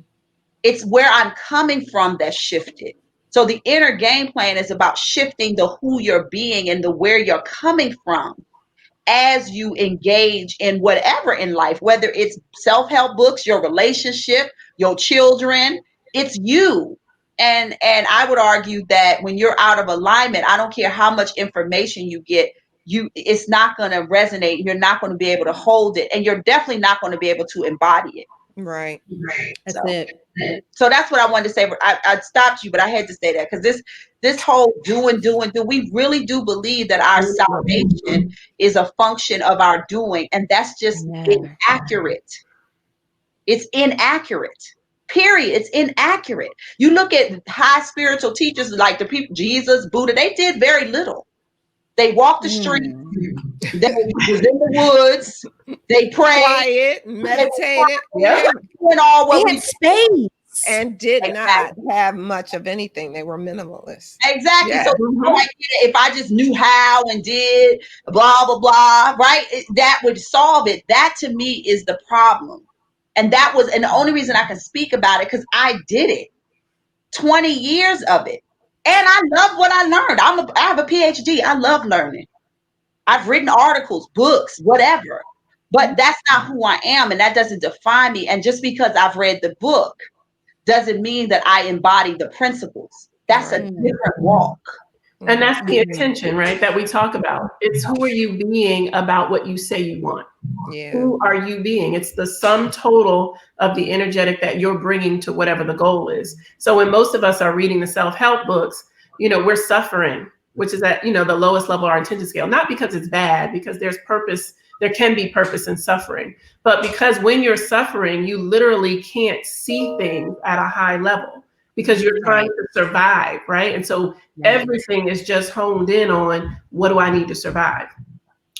Speaker 4: It's where I'm coming from that shifted. So the inner game plan is about shifting the who you're being and the where you're coming from as you engage in whatever in life, whether it's self-help books, your relationship, your children, it's you. And I would argue that when you're out of alignment, I don't care how much information you get, it's not going to resonate. You're not going to be able to hold it, and you're definitely not going to be able to embody it.
Speaker 2: Right.
Speaker 1: That's it.
Speaker 4: So that's what I wanted to say. I stopped you, but I had to say that because this whole doing, we really do believe that our salvation is a function of our doing, and that's just inaccurate. It's inaccurate. Period. It's inaccurate. You look at high spiritual teachers like the people, Jesus, Buddha, they did very little. They walked the street. They was in the woods. They prayed.
Speaker 2: Quiet, meditated.
Speaker 4: Doing all what
Speaker 1: they had space.
Speaker 2: And did not have much of anything. They were minimalist.
Speaker 4: Exactly.
Speaker 2: Yeah.
Speaker 4: So if I just knew how and did blah, blah, blah, right? That would solve it. That to me is the problem. And the only reason I can speak about it, because I did it. 20 years of it. And I love what I learned. I have a PhD. I love learning. I've written articles, books, whatever. But that's not who I am. And that doesn't define me. And just because I've read the book doesn't mean that I embody the principles. That's a different walk.
Speaker 3: And that's the intention, right? That we talk about. It's who are you being about what you say you want?
Speaker 2: Yeah.
Speaker 3: Who are you being? It's the sum total of the energetic that you're bringing to whatever the goal is. So when most of us are reading the self-help books, we're suffering, which is at, the lowest level of our intention scale, not because it's bad, because there's purpose. There can be purpose in suffering, but because when you're suffering, you literally can't see things at a high level because you're trying to survive, right? And so everything is just honed in on, what do I need to survive?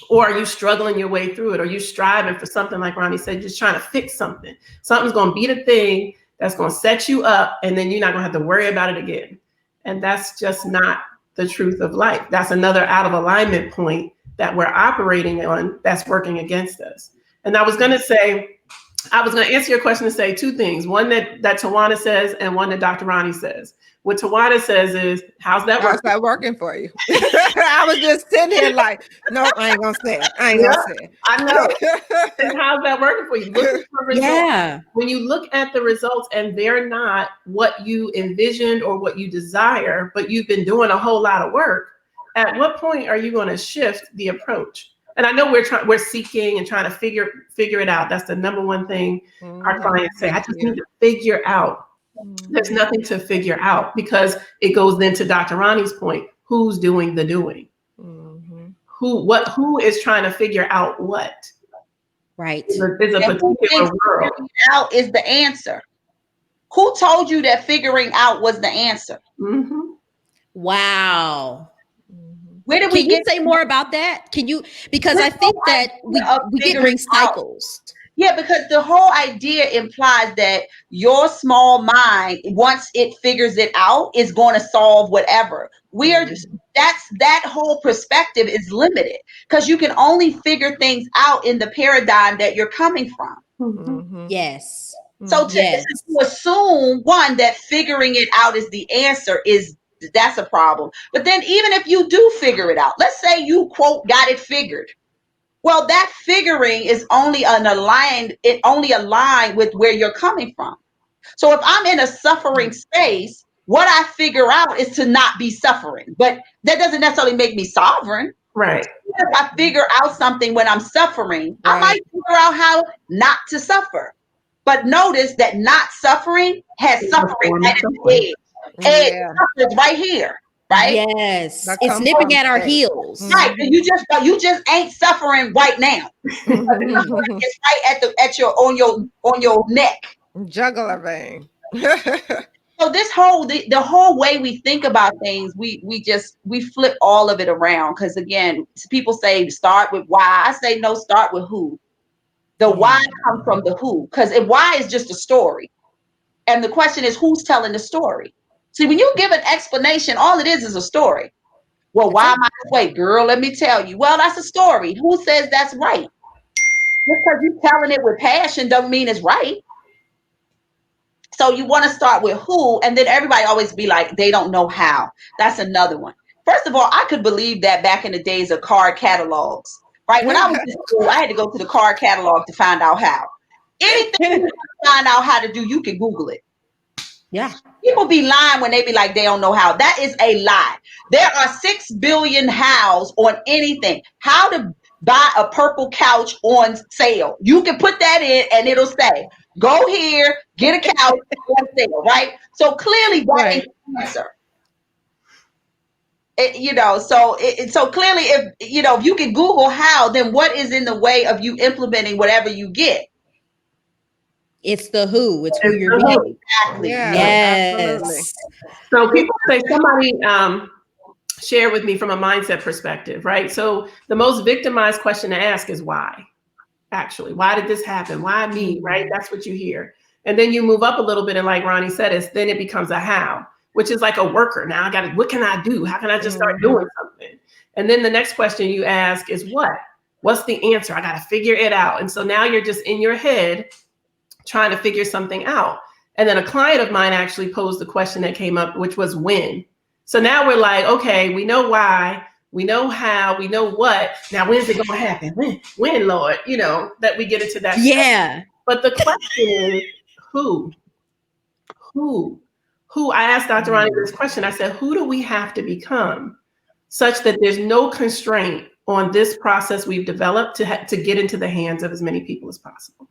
Speaker 3: Or are you struggling your way through it? Are you striving for something, like Roni said, just trying to fix something? Something's going to be the thing that's going to set you up, and then you're not going to have to worry about it again. And that's just not the truth of life. That's another out of alignment point that we're operating on that's working against us. And I was going to answer your question to say two things. One that Tawana says and one that Dr. Roni says. What Tawana says is, how's that
Speaker 2: working for you? I was just sitting here like, no, I ain't gonna say it. I ain't gonna say it.
Speaker 3: I know. And how's that working for you? Look for results.
Speaker 1: Yeah.
Speaker 3: When you look at the results and they're not what you envisioned or what you desire, but you've been doing a whole lot of work, at what point are you going to shift the approach? And I know we're seeking and trying to figure it out. That's the number one thing our clients say. I just need to figure out. There's nothing to figure out, because it goes then to Dr. Roni's point. Who's doing the doing? Who is trying to figure out what?
Speaker 1: Right.
Speaker 3: Is a particular world.
Speaker 4: Out is the answer. Who told you that figuring out was the answer?
Speaker 1: Wow.
Speaker 4: Where did
Speaker 1: Can you say more about that? Can you, because I think that we get in cycles.
Speaker 4: Yeah, because the whole idea implies that your small mind, once it figures it out, is going to solve whatever. That whole perspective is limited, because you can only figure things out in the paradigm that you're coming from.
Speaker 1: Yes.
Speaker 4: So to assume, one, that figuring it out is the answer, that's a problem. But then even if you do figure it out, let's say you, quote, got it figured. Well, that figuring is only aligned with where you're coming from. So if I'm in a suffering space, what I figure out is to not be suffering. But that doesn't necessarily make me sovereign.
Speaker 3: Right.
Speaker 4: If I figure out something when I'm suffering, I might figure out how not to suffer. But notice that not suffering has suffering right at the edge. It suffers right here. Right?
Speaker 1: Yes. It's nipping at our heels.
Speaker 4: Right. You just ain't suffering right now. It's right on your neck.
Speaker 2: Jugular vein.
Speaker 4: So the whole way we think about things, we flip all of it around. Because again, people say start with why. I say no, start with who. The why comes from the who. Because why is just a story. And the question is, who's telling the story? See, when you give an explanation, all it is a story. Well, why am I this way? Girl, let me tell you. Well, that's a story. Who says that's right? Just because you're telling it with passion doesn't mean it's right. So you want to start with who, and then everybody always be like, they don't know how. That's another one. First of all, I could believe that back in the days of card catalogs. Right? When I was in school, I had to go to the card catalog to find out how. Anything you find out how to do, you can Google it.
Speaker 1: Yeah.
Speaker 4: People be lying when they be like, they don't know how. That is a lie. There are 6 billion hows on anything. How to buy a purple couch on sale. You can put that in and it'll say, go here, get a couch on sale, right? So clearly that is the answer. So clearly if you can Google how, then what is in the way of you implementing whatever you get?
Speaker 1: It's the who. It's who you're being.
Speaker 4: Exactly.
Speaker 1: Yes.
Speaker 2: Absolutely.
Speaker 3: So people say, somebody share with me from a mindset perspective, right? So the most victimized question to ask is why? Actually, why did this happen? Why me, right? That's what you hear. And then you move up a little bit, and like Roni said, then it becomes a how, which is like a worker. Now what can I do? How can I just start doing something? And then the next question you ask is what? What's the answer? I got to figure it out. And so now you're just in your head trying to figure something out. And then a client of mine actually posed the question that came up, which was when. So now we're like, okay, we know why, we know how, we know what. Now, when's it going to happen? When, Lord, that we get into that.
Speaker 1: Yeah.
Speaker 3: Stuff. But the question is, who? I asked Dr. Roni this question. I said, who do we have to become such that there's no constraint on this process we've developed to get into the hands of as many people as possible?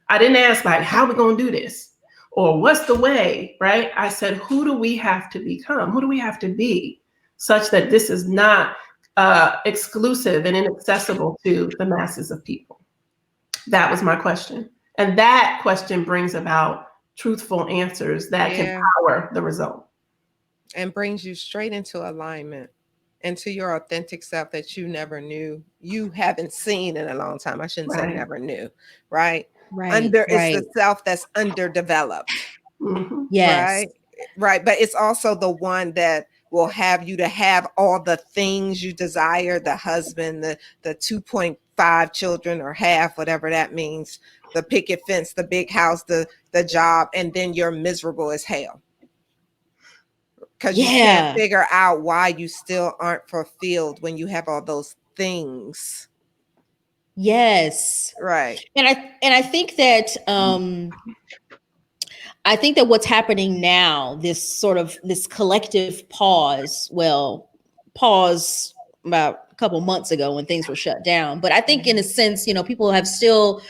Speaker 3: I didn't ask like, how are we going to do this? Or what's the way, right? I said, who do we have to become? Who do we have to be such that this is not exclusive and inaccessible to the masses of people? That was my question. And that question brings about truthful answers that can power the result.
Speaker 2: And brings you straight into alignment, into your authentic self that you never knew, you haven't seen in a long time. I shouldn't say never knew, right? It's the self that's underdeveloped.
Speaker 1: Yes.
Speaker 2: Right. But it's also the one that will have you to have all the things you desire, the husband, the 2.5 children or half, whatever that means, the picket fence, the big house, the job, and then you're miserable as hell. Because you can't figure out why you still aren't fulfilled when you have all those things.
Speaker 1: Yes.
Speaker 2: Right.
Speaker 1: And I think that what's happening now, this collective pause about a couple months ago when things were shut down. But I think in a sense, people have still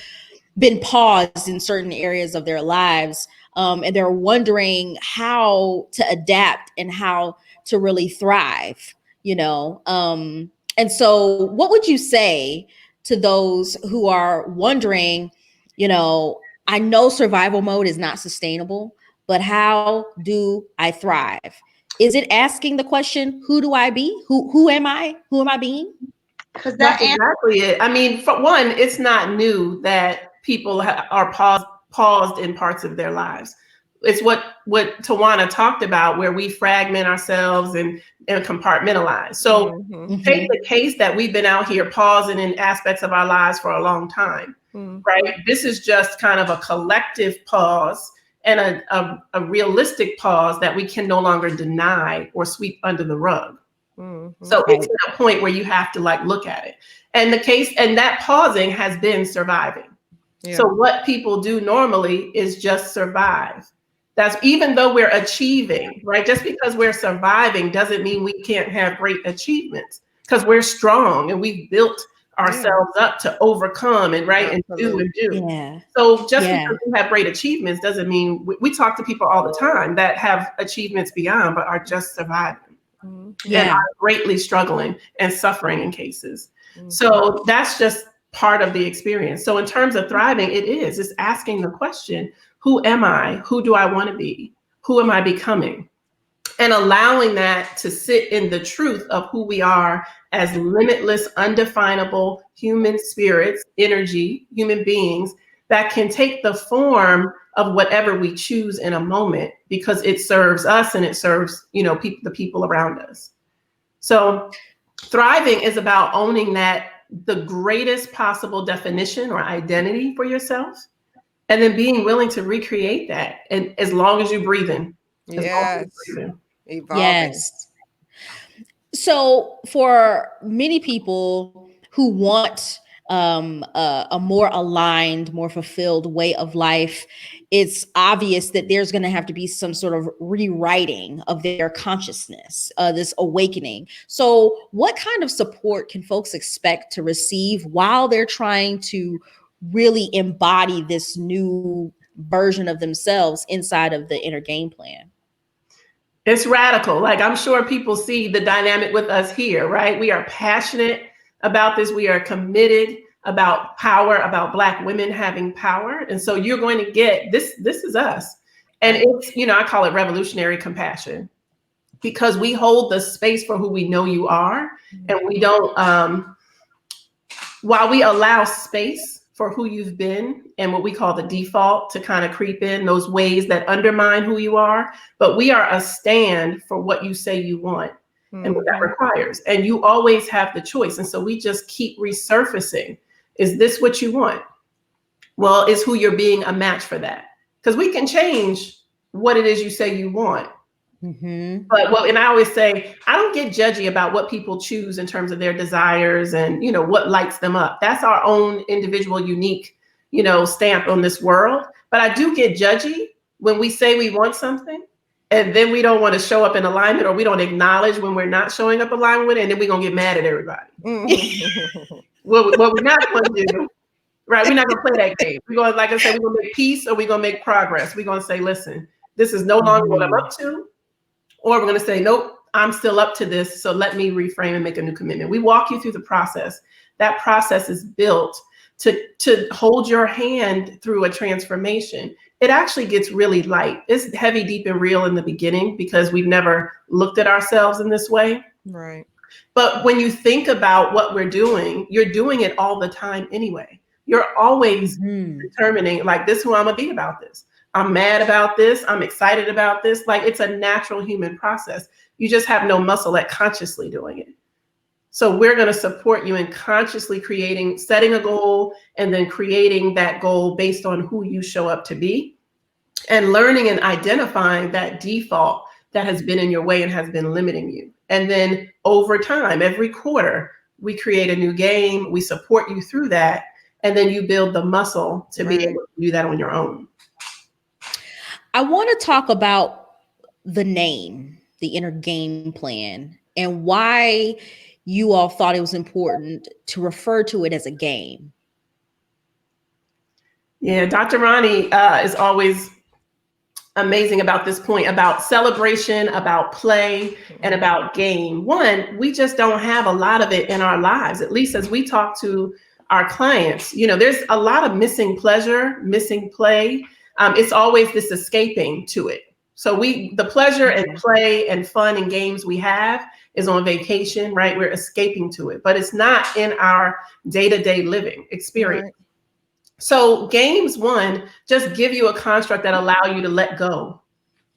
Speaker 1: been paused in certain areas of their lives. And they're wondering how to adapt and how to really thrive, and so what would you say to those who are wondering, I know survival mode is not sustainable, but how do I thrive? Is it asking the question, who do I be? Who am I? Who am I being?
Speaker 4: Because
Speaker 3: that's exactly it. I mean, for one, it's not new that people are paused in parts of their lives. It's what Tawana talked about, where we fragment ourselves and compartmentalize. So take the case that we've been out here pausing in aspects of our lives for a long time, right? This is just kind of a collective pause and a realistic pause that we can no longer deny or sweep under the rug. So it's at a point where you have to look at it. And that pausing has been surviving. Yeah. So what people do normally is just survive. That's even though we're achieving, right? Just because we're surviving doesn't mean we can't have great achievements, because we're strong and we've built ourselves up to overcome and do. Yeah. So just because we have great achievements doesn't mean we talk to people all the time that have achievements beyond, but are just surviving. And are greatly struggling and suffering in cases. So that's just part of the experience. So in terms of thriving, it's asking the question, who am I? Who do I want to be? Who am I becoming? And allowing that to sit in the truth of who we are as limitless, undefinable human spirits, energy, human beings that can take the form of whatever we choose in a moment, because it serves us and it serves, the people around us. So thriving is about owning that the greatest possible definition or identity for yourself, and then being willing to recreate that. And as long as you're breathing.
Speaker 2: Yes.
Speaker 1: Evolving. Yes. So for many people who want a more aligned, more fulfilled way of life, it's obvious that there's going to have to be some sort of rewriting of their consciousness, this awakening. So what kind of support can folks expect to receive while they're trying to really embody this new version of themselves inside of the inner game plan?
Speaker 3: It's radical. I'm sure people see the dynamic with us here, right? We are passionate about this. We are committed about power, about Black women having power. And so you're going to get this is us. And it's, I call it revolutionary compassion, because we hold the space for who we know you are. And we don't, while we allow space for who you've been and what we call the default to kind of creep in, those ways that undermine who you are, but we are a stand for what you say you want and what that requires. And you always have the choice. And so we just keep resurfacing. Is this what you want? Well, is who you're being a match for that? Because we can change what it is you say you want. But and I always say, I don't get judgy about what people choose in terms of their desires and, what lights them up. That's our own individual, unique, stamp on this world. But I do get judgy when we say we want something and then we don't want to show up in alignment, or we don't acknowledge when we're not showing up aligned with it, and then we're going to get mad at everybody. What we're not going to do, right? We're not going to play that game. We're going, like I said, we're going to make peace, or we're going to make progress. We're going to say, listen, this is no longer what I'm up to. Or we're going to say, nope, I'm still up to this. So let me reframe and make a new commitment. We walk you through the process. That process is built to hold your hand through a transformation. It actually gets really light. It's heavy, deep, and real in the beginning because we've never looked at ourselves in this way.
Speaker 2: Right.
Speaker 3: But when you think about what we're doing, you're doing it all the time anyway. You're always determining, this is who I'm going to be about this. I'm mad about this. I'm excited about this. It's a natural human process. You just have no muscle at consciously doing it. So we're going to support you in consciously creating, setting a goal, and then creating that goal based on who you show up to be, and learning and identifying that default that has been in your way and has been limiting you. And then over time, every quarter, we create a new game, we support you through that, and then you build the muscle to be able to do that on your own.
Speaker 1: I want to talk about the name, the inner game plan, and why you all thought it was important to refer to it as a game.
Speaker 3: Yeah, Dr. Roni is always amazing about this point, about celebration, about play, and about game. One, we just don't have a lot of it in our lives, at least as we talk to our clients. You know, there's a lot of missing pleasure, missing play. It's always this escaping to it. So the pleasure and play and fun and games we have is on vacation, right? We're escaping to it, but it's not in our day-to-day living experience. Right. So games, one, just give you a construct that allow you to let go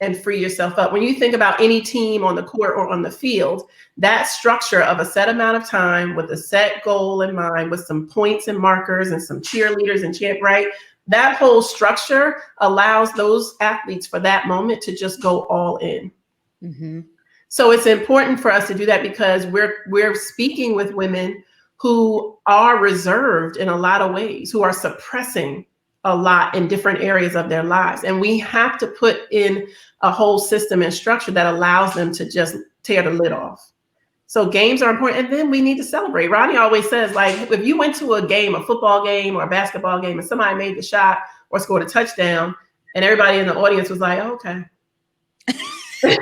Speaker 3: and free yourself up. When you think about any team on the court or on the field, that structure of a set amount of time with a set goal in mind, with some points and markers and some cheerleaders and chant, right? That whole structure allows those athletes for that moment to just go all in. Mm-hmm. So it's important for us to do that because we're speaking with women who are reserved in a lot of ways, who are suppressing a lot in different areas of their lives. And we have to put in a whole system and structure that allows them to just tear the lid off. So games are important. And then we need to celebrate. Roni always says, like, if you went to a game, a football game or a basketball game, and somebody made the shot or scored a touchdown, and everybody in the audience was like, oh, okay.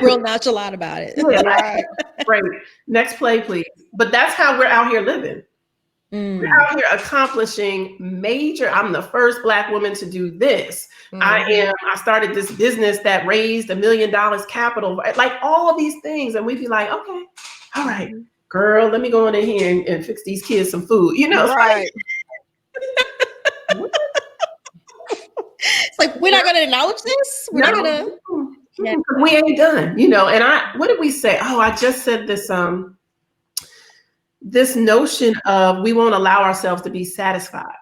Speaker 1: Real nonchalant about it.
Speaker 3: Yeah, right. Great. Next play, please. But that's how we're out here living. We're out here accomplishing major. I'm the first Black woman to do this. I started this business that raised $1 million capital, like all of these things. And we'd be like, okay, all right, girl, let me go in here and fix these kids some food. You know,
Speaker 2: right.
Speaker 3: It's like, we're not going to acknowledge this. We're not going to. Yeah, we ain't done, you know. And what did we say? Oh, I just said this. This notion of we won't allow ourselves to be satisfied.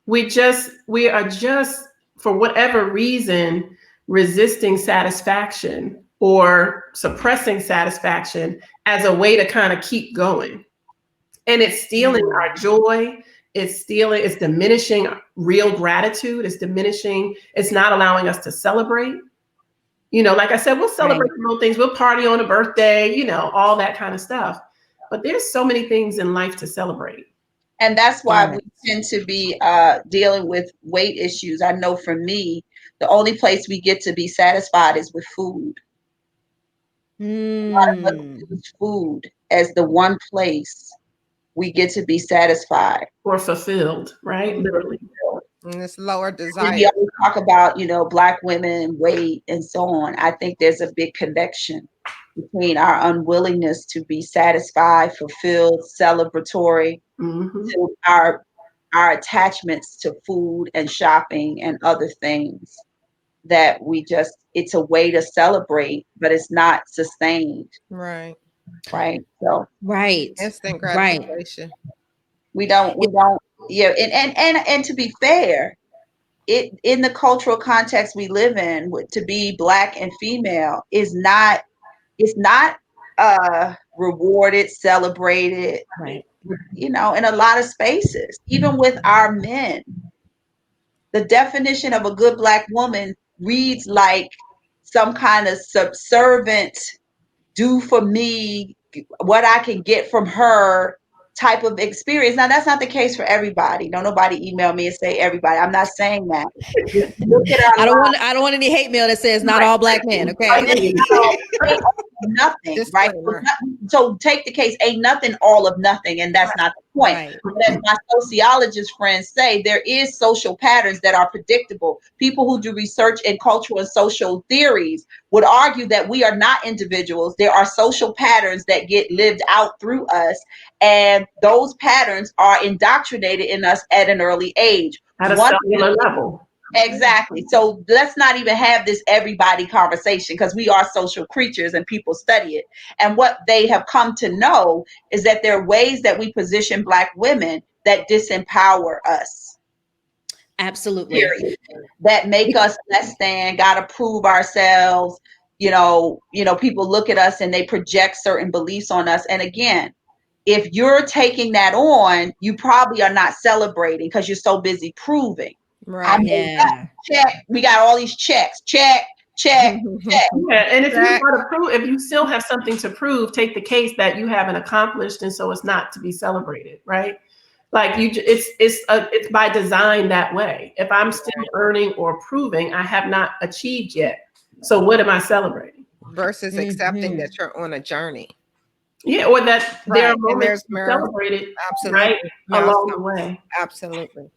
Speaker 3: We are just, for whatever reason, resisting satisfaction or suppressing satisfaction as a way to kind of keep going. And it's stealing our joy. It's diminishing real gratitude. It's not allowing us to celebrate. You know, like I said, we'll celebrate little things. We'll party on a birthday, you know, all that kind of stuff. But there's so many things in life to celebrate.
Speaker 4: And that's why we tend to be dealing with weight issues. I know for me, the only place we get to be satisfied is with food. A lot of us use food as the one place we get to be satisfied
Speaker 3: or fulfilled, right? Literally.
Speaker 2: And this lower desire.
Speaker 4: We always talk about, you know, Black women, weight, and so on. I think there's a big connection between our unwillingness to be satisfied, fulfilled, celebratory, to our attachments to food and shopping and other things that it's a way to celebrate, but it's not sustained.
Speaker 2: Right.
Speaker 4: Right. So
Speaker 2: instant gratification.
Speaker 4: We don't, yeah. And to be fair, in the cultural context we live in, to be Black and female is not rewarded, celebrated,
Speaker 1: right?
Speaker 4: You know, in a lot of spaces, even with our men. The definition of a good Black woman reads like some kind of subservient, do for me what I can get from her type of experience. Now, that's not the case for everybody. Don't nobody email me and say everybody. I'm not saying that.
Speaker 1: Look at I don't want any hate mail that says not all Black men. Okay.
Speaker 4: Nothing, right? So take the case, ain't nothing all of nothing, and that's not the point.
Speaker 1: Right.
Speaker 4: But as my sociologist friends say, there is social patterns that are predictable. People who do research in cultural and social theories would argue that we are not individuals. There are social patterns that get lived out through us, and those patterns are indoctrinated in us at an early age.
Speaker 3: At a cellular level.
Speaker 4: Exactly. So let's not even have this everybody conversation, because we are social creatures and people study it. And what they have come to know is that there are ways that we position Black women that disempower us.
Speaker 1: Absolutely.
Speaker 4: Period. That make us less than, gotta prove ourselves. People look at us and they project certain beliefs on us. And again, if you're taking that on, you probably are not celebrating because you're so busy proving.
Speaker 2: Right.
Speaker 1: Yeah.
Speaker 4: Check. We got all these checks. Check, check, check.
Speaker 3: Yeah, and if you
Speaker 2: That-
Speaker 3: want to prove, if you still have something to prove, take the case that you haven't accomplished, and so it's not to be celebrated, right? Like it's by design that way. If I'm still earning or proving, I have not achieved yet. So what am I celebrating?
Speaker 2: Versus accepting that you're on a journey.
Speaker 3: Yeah, or that there
Speaker 2: Right.
Speaker 3: are
Speaker 2: And
Speaker 3: moments
Speaker 2: there's
Speaker 3: to celebrate it,
Speaker 2: Absolutely.
Speaker 3: right, along the way.
Speaker 2: Absolutely.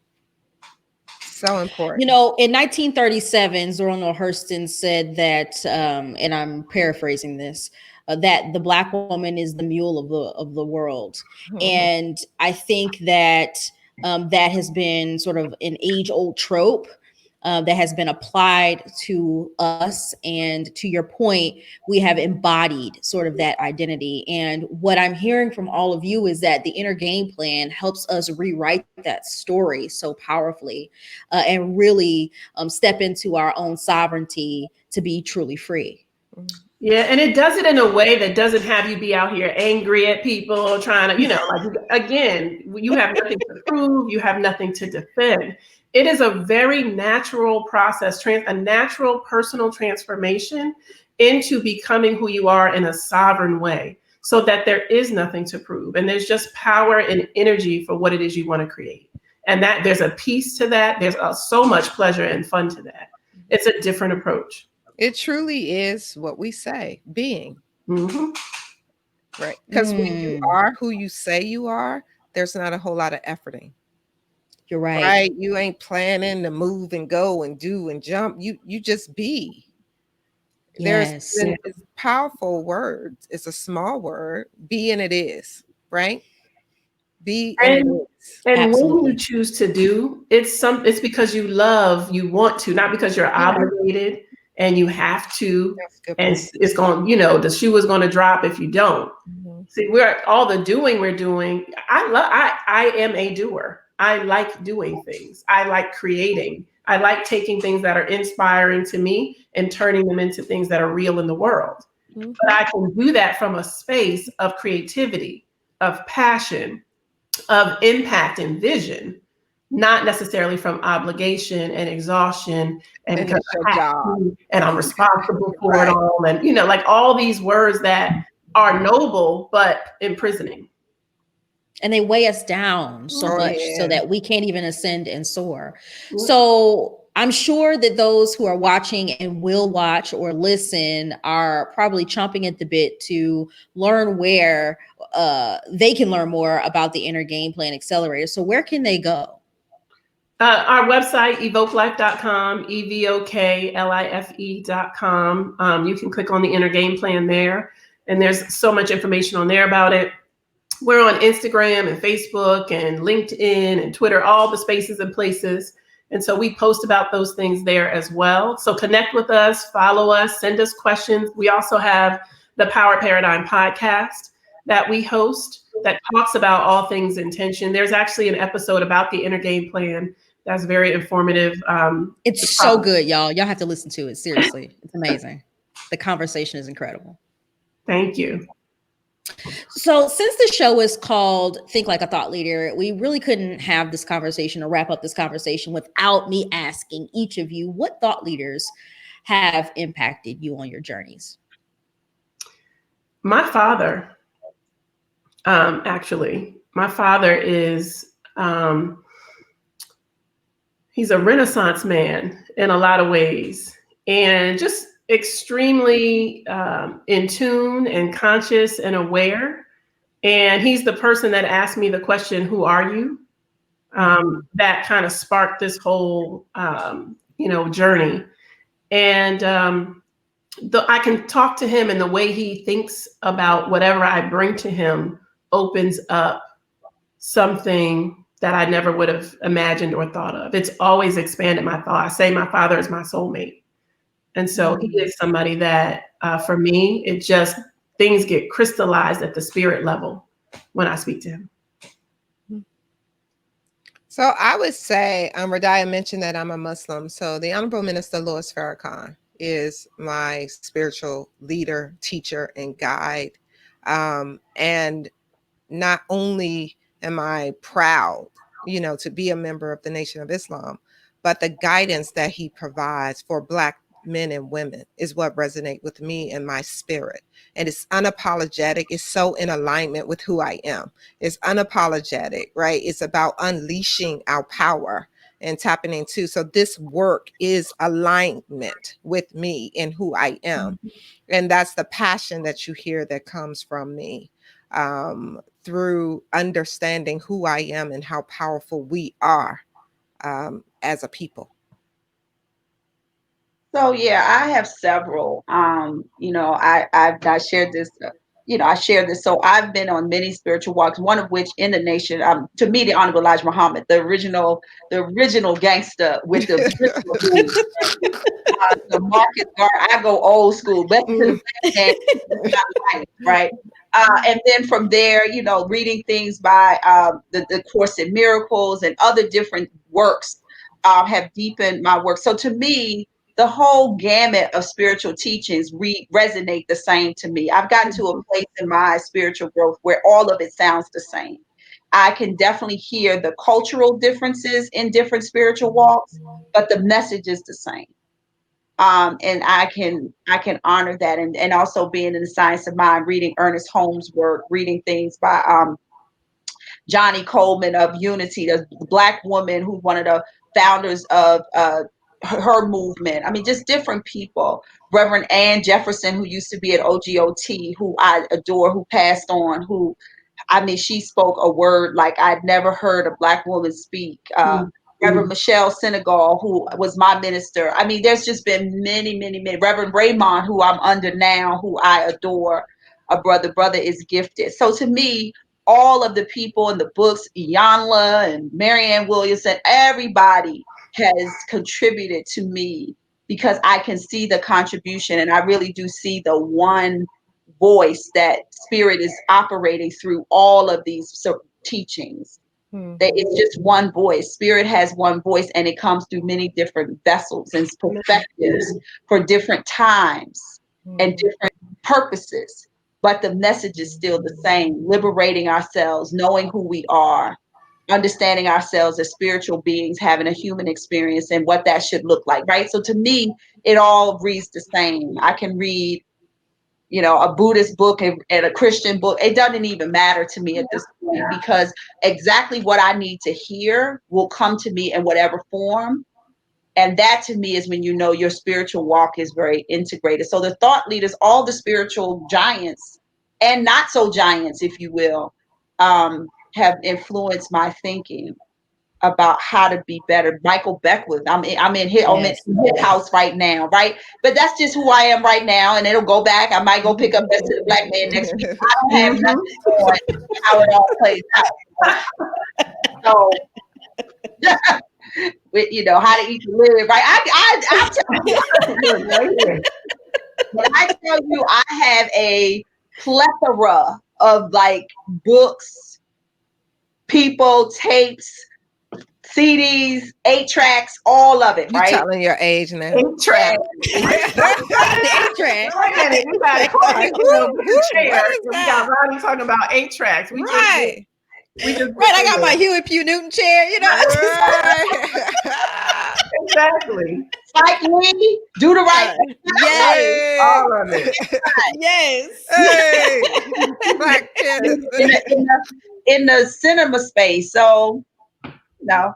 Speaker 2: So important.
Speaker 1: You know, in 1937, Zora Neale Hurston said that, and I'm paraphrasing this, that the Black woman is the mule of the world. And I think that that has been sort of an age-old trope that has been applied to us. And to your point, we have embodied sort of that identity. And what I'm hearing from all of you is that the inner game plan helps us rewrite that story so powerfully and really step into our own sovereignty to be truly free.
Speaker 3: Yeah, and it does it in a way that doesn't have you be out here angry at people, trying to, like, again, you have nothing to prove, you have nothing to defend. It is a very natural process, a natural personal transformation into becoming who you are in a sovereign way, so that there is nothing to prove. And there's just power and energy for what it is you want to create. And that there's a peace to that. There's so much pleasure and fun to that. It's a different approach.
Speaker 2: It truly is what we say, being.
Speaker 3: Mm-hmm.
Speaker 2: Right. Because when you are who you say you are, there's not a whole lot of efforting.
Speaker 1: You're right.
Speaker 2: Right. You ain't planning to move and go and do and jump. You just be.
Speaker 1: Yes.
Speaker 2: There's powerful words. It's a small word. Be and it is. Right. Be and it is.
Speaker 3: And
Speaker 1: Absolutely.
Speaker 3: when you choose to do, it's because you love, you want to, not because you're obligated and you have to.
Speaker 2: That's a good
Speaker 3: And
Speaker 2: point.
Speaker 3: it's going, the shoe is going to drop if you don't. See, we're all the doing we're doing. I am a doer. I like doing things. I like creating. I like taking things that are inspiring to me and turning them into things that are real in the world. But I can do that from a space of creativity, of passion, of impact and vision, not necessarily from obligation and exhaustion and
Speaker 2: And it's your job.
Speaker 3: And I'm responsible for
Speaker 2: Right.
Speaker 3: it all. And, like all these words that are noble, but imprisoning.
Speaker 1: And they weigh us down so much so
Speaker 2: Yeah.
Speaker 1: that we can't even ascend and soar. So I'm sure that those who are watching and will watch or listen are probably chomping at the bit to learn where they can learn more about the Inner Game Plan Accelerator. So where can they go?
Speaker 3: Our website, evoklife.com, EVOKLIFE.com. You can click on the Inner Game Plan there. And there's so much information on there about it. We're on Instagram and Facebook and LinkedIn and Twitter, all the spaces and places. And so we post about those things there as well. So connect with us, follow us, send us questions. We also have the Power Paradigm podcast that we host that talks about all things intention. There's actually an episode about the Inner Game Plan that's very informative.
Speaker 1: It's so good, y'all. Y'all have to listen to it. Seriously. It's amazing. The conversation is incredible.
Speaker 3: Thank you.
Speaker 1: So since the show is called Think Like a Thought Leader, we really couldn't have this conversation or wrap up this conversation without me asking each of you what thought leaders have impacted you on your journeys.
Speaker 3: My father, actually, my father is, he's a Renaissance man in a lot of ways, and just extremely in tune and conscious and aware. And he's the person that asked me the question, "Who are you?" That kind of sparked this whole, journey. And I can talk to him, and the way he thinks about whatever I bring to him opens up something that I never would have imagined or thought of. It's always expanded my thought. I say my father is my soulmate. And so he is somebody that, for me, it just, things get crystallized at the spirit level when I speak to him.
Speaker 2: So I would say, Radiah mentioned that I'm a Muslim. So the Honorable Minister Louis Farrakhan is my spiritual leader, teacher, and guide. And not only am I proud, to be a member of the Nation of Islam, but the guidance that he provides for Black men and women is what resonates with me and my spirit. And it's unapologetic. It's so in alignment with who I am. It's unapologetic, right? It's about unleashing our power and tapping into. So this work is alignment with me and who I am. And that's the passion that you hear that comes from me. Through understanding who I am and how powerful we are as a people.
Speaker 4: So yeah, I have several. I shared this. I shared this. So I've been on many spiritual walks. One of which in the nation, to me, the Honorable Elijah Muhammad, the original gangster with the the Marcus Garvey. I go old school, back to the black man, right? And then from there, reading things by the Course in Miracles and other different works have deepened my work. So to me, the whole gamut of spiritual teachings resonate the same to me. I've gotten to a place in my spiritual growth where all of it sounds the same. I can definitely hear the cultural differences in different spiritual walks, but the message is the same. And I can honor that, and also being in the science of mind, reading Ernest Holmes' work, reading things by Johnny Coleman of Unity, the Black woman who's one of the founders of her movement. I mean, just different people. Reverend Ann Jefferson, who used to be at OGOT, who I adore, who passed on, she spoke a word like I'd never heard a Black woman speak. Reverend Michelle Senegal, who was my minister. I mean, there's just been many, many, many. Reverend Raymond, who I'm under now, who I adore. A brother is gifted. So to me, all of the people in the books, Iyanla and Marianne Williamson, everybody has contributed to me because I can see the contribution, and I really do see the one voice that Spirit is operating through all of these teachings. That it's just one voice. Spirit has one voice, and it comes through many different vessels and perspectives for different times and different purposes. But the message is still the same: liberating ourselves, knowing who we are, understanding ourselves as spiritual beings, having a human experience, and what that should look like, right? So to me, it all reads the same. I can read a Buddhist book and a Christian book. It doesn't even matter to me at this point, because exactly what I need to hear will come to me in whatever form. And that to me is when your spiritual walk is very integrated. So the thought leaders, all the spiritual giants and not so giants, if you will, have influenced my thinking about how to be better. Michael Beckwith, I'm in his house right now, right? But that's just who I am right now, and it'll go back. I might go pick up Best to the Black Man next week. I don't have nothing on how it all plays out. So, with how to eat to live, right? I tell you, when I tell you, I have a plethora of books, people, tapes, CDs, 8-tracks, all of it,
Speaker 2: You're
Speaker 4: right?
Speaker 2: telling your age now.
Speaker 3: 8-track.
Speaker 1: 8-track.
Speaker 3: Wait a minute, we got Ronnie talking about 8-tracks.
Speaker 2: Right.
Speaker 1: I got my Huey P. Newton chair,
Speaker 3: Exactly.
Speaker 4: Spike Lee, do the right thing.
Speaker 1: Yes.
Speaker 3: All of it.
Speaker 1: Yes.
Speaker 2: Hey. Black
Speaker 4: in the cinema space. So no,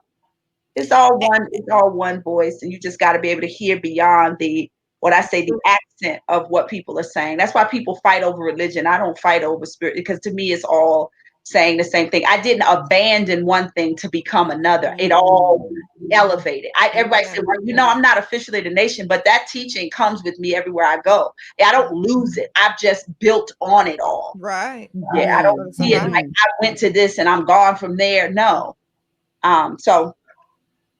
Speaker 4: it's all one voice, and you just got to be able to hear beyond the accent of what people are saying. That's why people fight over religion. I don't fight over spirit, because to me it's all saying the same thing. I didn't abandon one thing to become another. It all elevated. Everybody said, well, I'm not officially the nation, but that teaching comes with me everywhere I go. I don't lose it. I've just built on it all.
Speaker 2: Right.
Speaker 4: Yeah, I don't see it like I went to this and I'm gone from there. No, So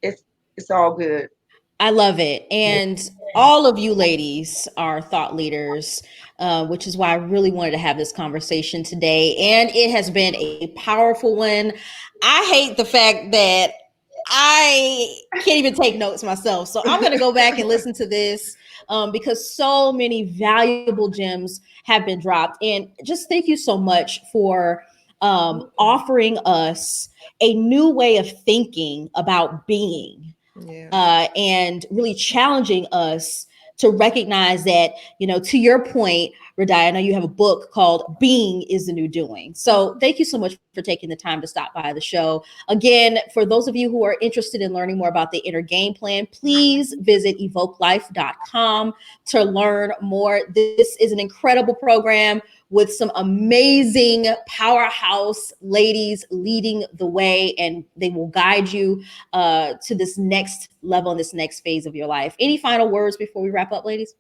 Speaker 4: it's all good.
Speaker 1: I love it. And all of you ladies are thought leaders, which is why I really wanted to have this conversation today. And it has been a powerful one. I hate the fact that I can't even take notes myself. So I'm going to go back and listen to this because so many valuable gems have been dropped. And just thank you so much for offering us a new way of thinking about being.
Speaker 2: Yeah.
Speaker 1: And really challenging us to recognize that, to your point, Radiah, I know you have a book called Being is the New Doing. So thank you so much for taking the time to stop by the show. Again, for those of you who are interested in learning more about the inner game plan, please visit evokelife.com to learn more. This is an incredible program with some amazing powerhouse ladies leading the way, and they will guide you to this next level and this next phase of your life. Any final words before we wrap up, ladies?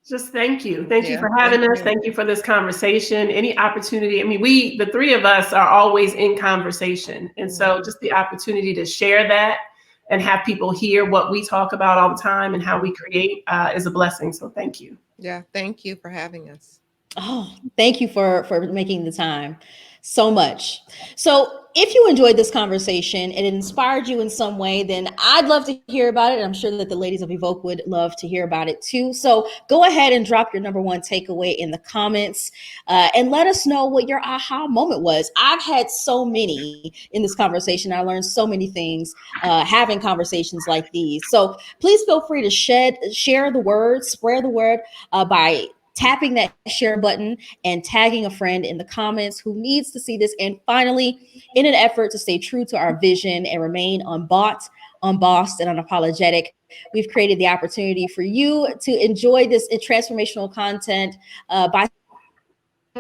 Speaker 3: Just thank you. Thank you for having us. Thank you for this conversation. Any opportunity. I mean, the three of us are always in conversation. And so just the opportunity to share that and have people hear what we talk about all the time and how we create is a blessing. So thank you.
Speaker 2: Yeah. Thank you for having us.
Speaker 1: Oh, thank you for making the time so much. So if you enjoyed this conversation and it inspired you in some way, then I'd love to hear about it. And I'm sure that the ladies of Evok would love to hear about it too. So go ahead and drop your number one takeaway in the comments and let us know what your aha moment was. I've had so many in this conversation. I learned so many things having conversations like these. So please feel free to share the word, spread the word by tapping that share button and tagging a friend in the comments who needs to see this. And finally, in an effort to stay true to our vision and remain unbought, unbossed, and unapologetic, we've created the opportunity for you to enjoy this transformational content by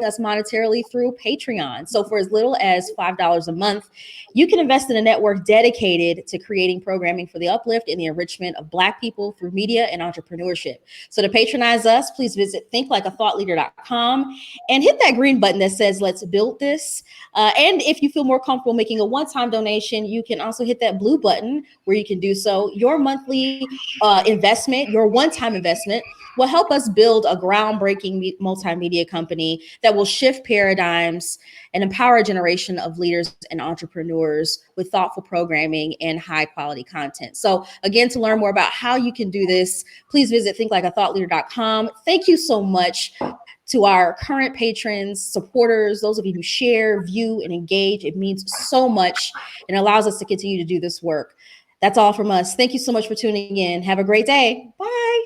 Speaker 1: us monetarily through Patreon. So for as little as $5 a month, you can invest in a network dedicated to creating programming for the uplift and the enrichment of Black people through media and entrepreneurship. So to patronize us, please visit thinklikeathoughtleader.com and hit that green button that says, let's build this. And if you feel more comfortable making a one-time donation, you can also hit that blue button where you can do so. Your monthly investment, your one-time investment, will help us build a groundbreaking multimedia company that will shift paradigms and empower a generation of leaders and entrepreneurs with thoughtful programming and high quality content. So again, to learn more about how you can do this, please visit thinklikeathoughtleader.com. Thank you so much to our current patrons, supporters, those of you who share, view, and engage. It means so much and allows us to continue to do this work. That's all from us. Thank you so much for tuning in. Have a great day. Bye.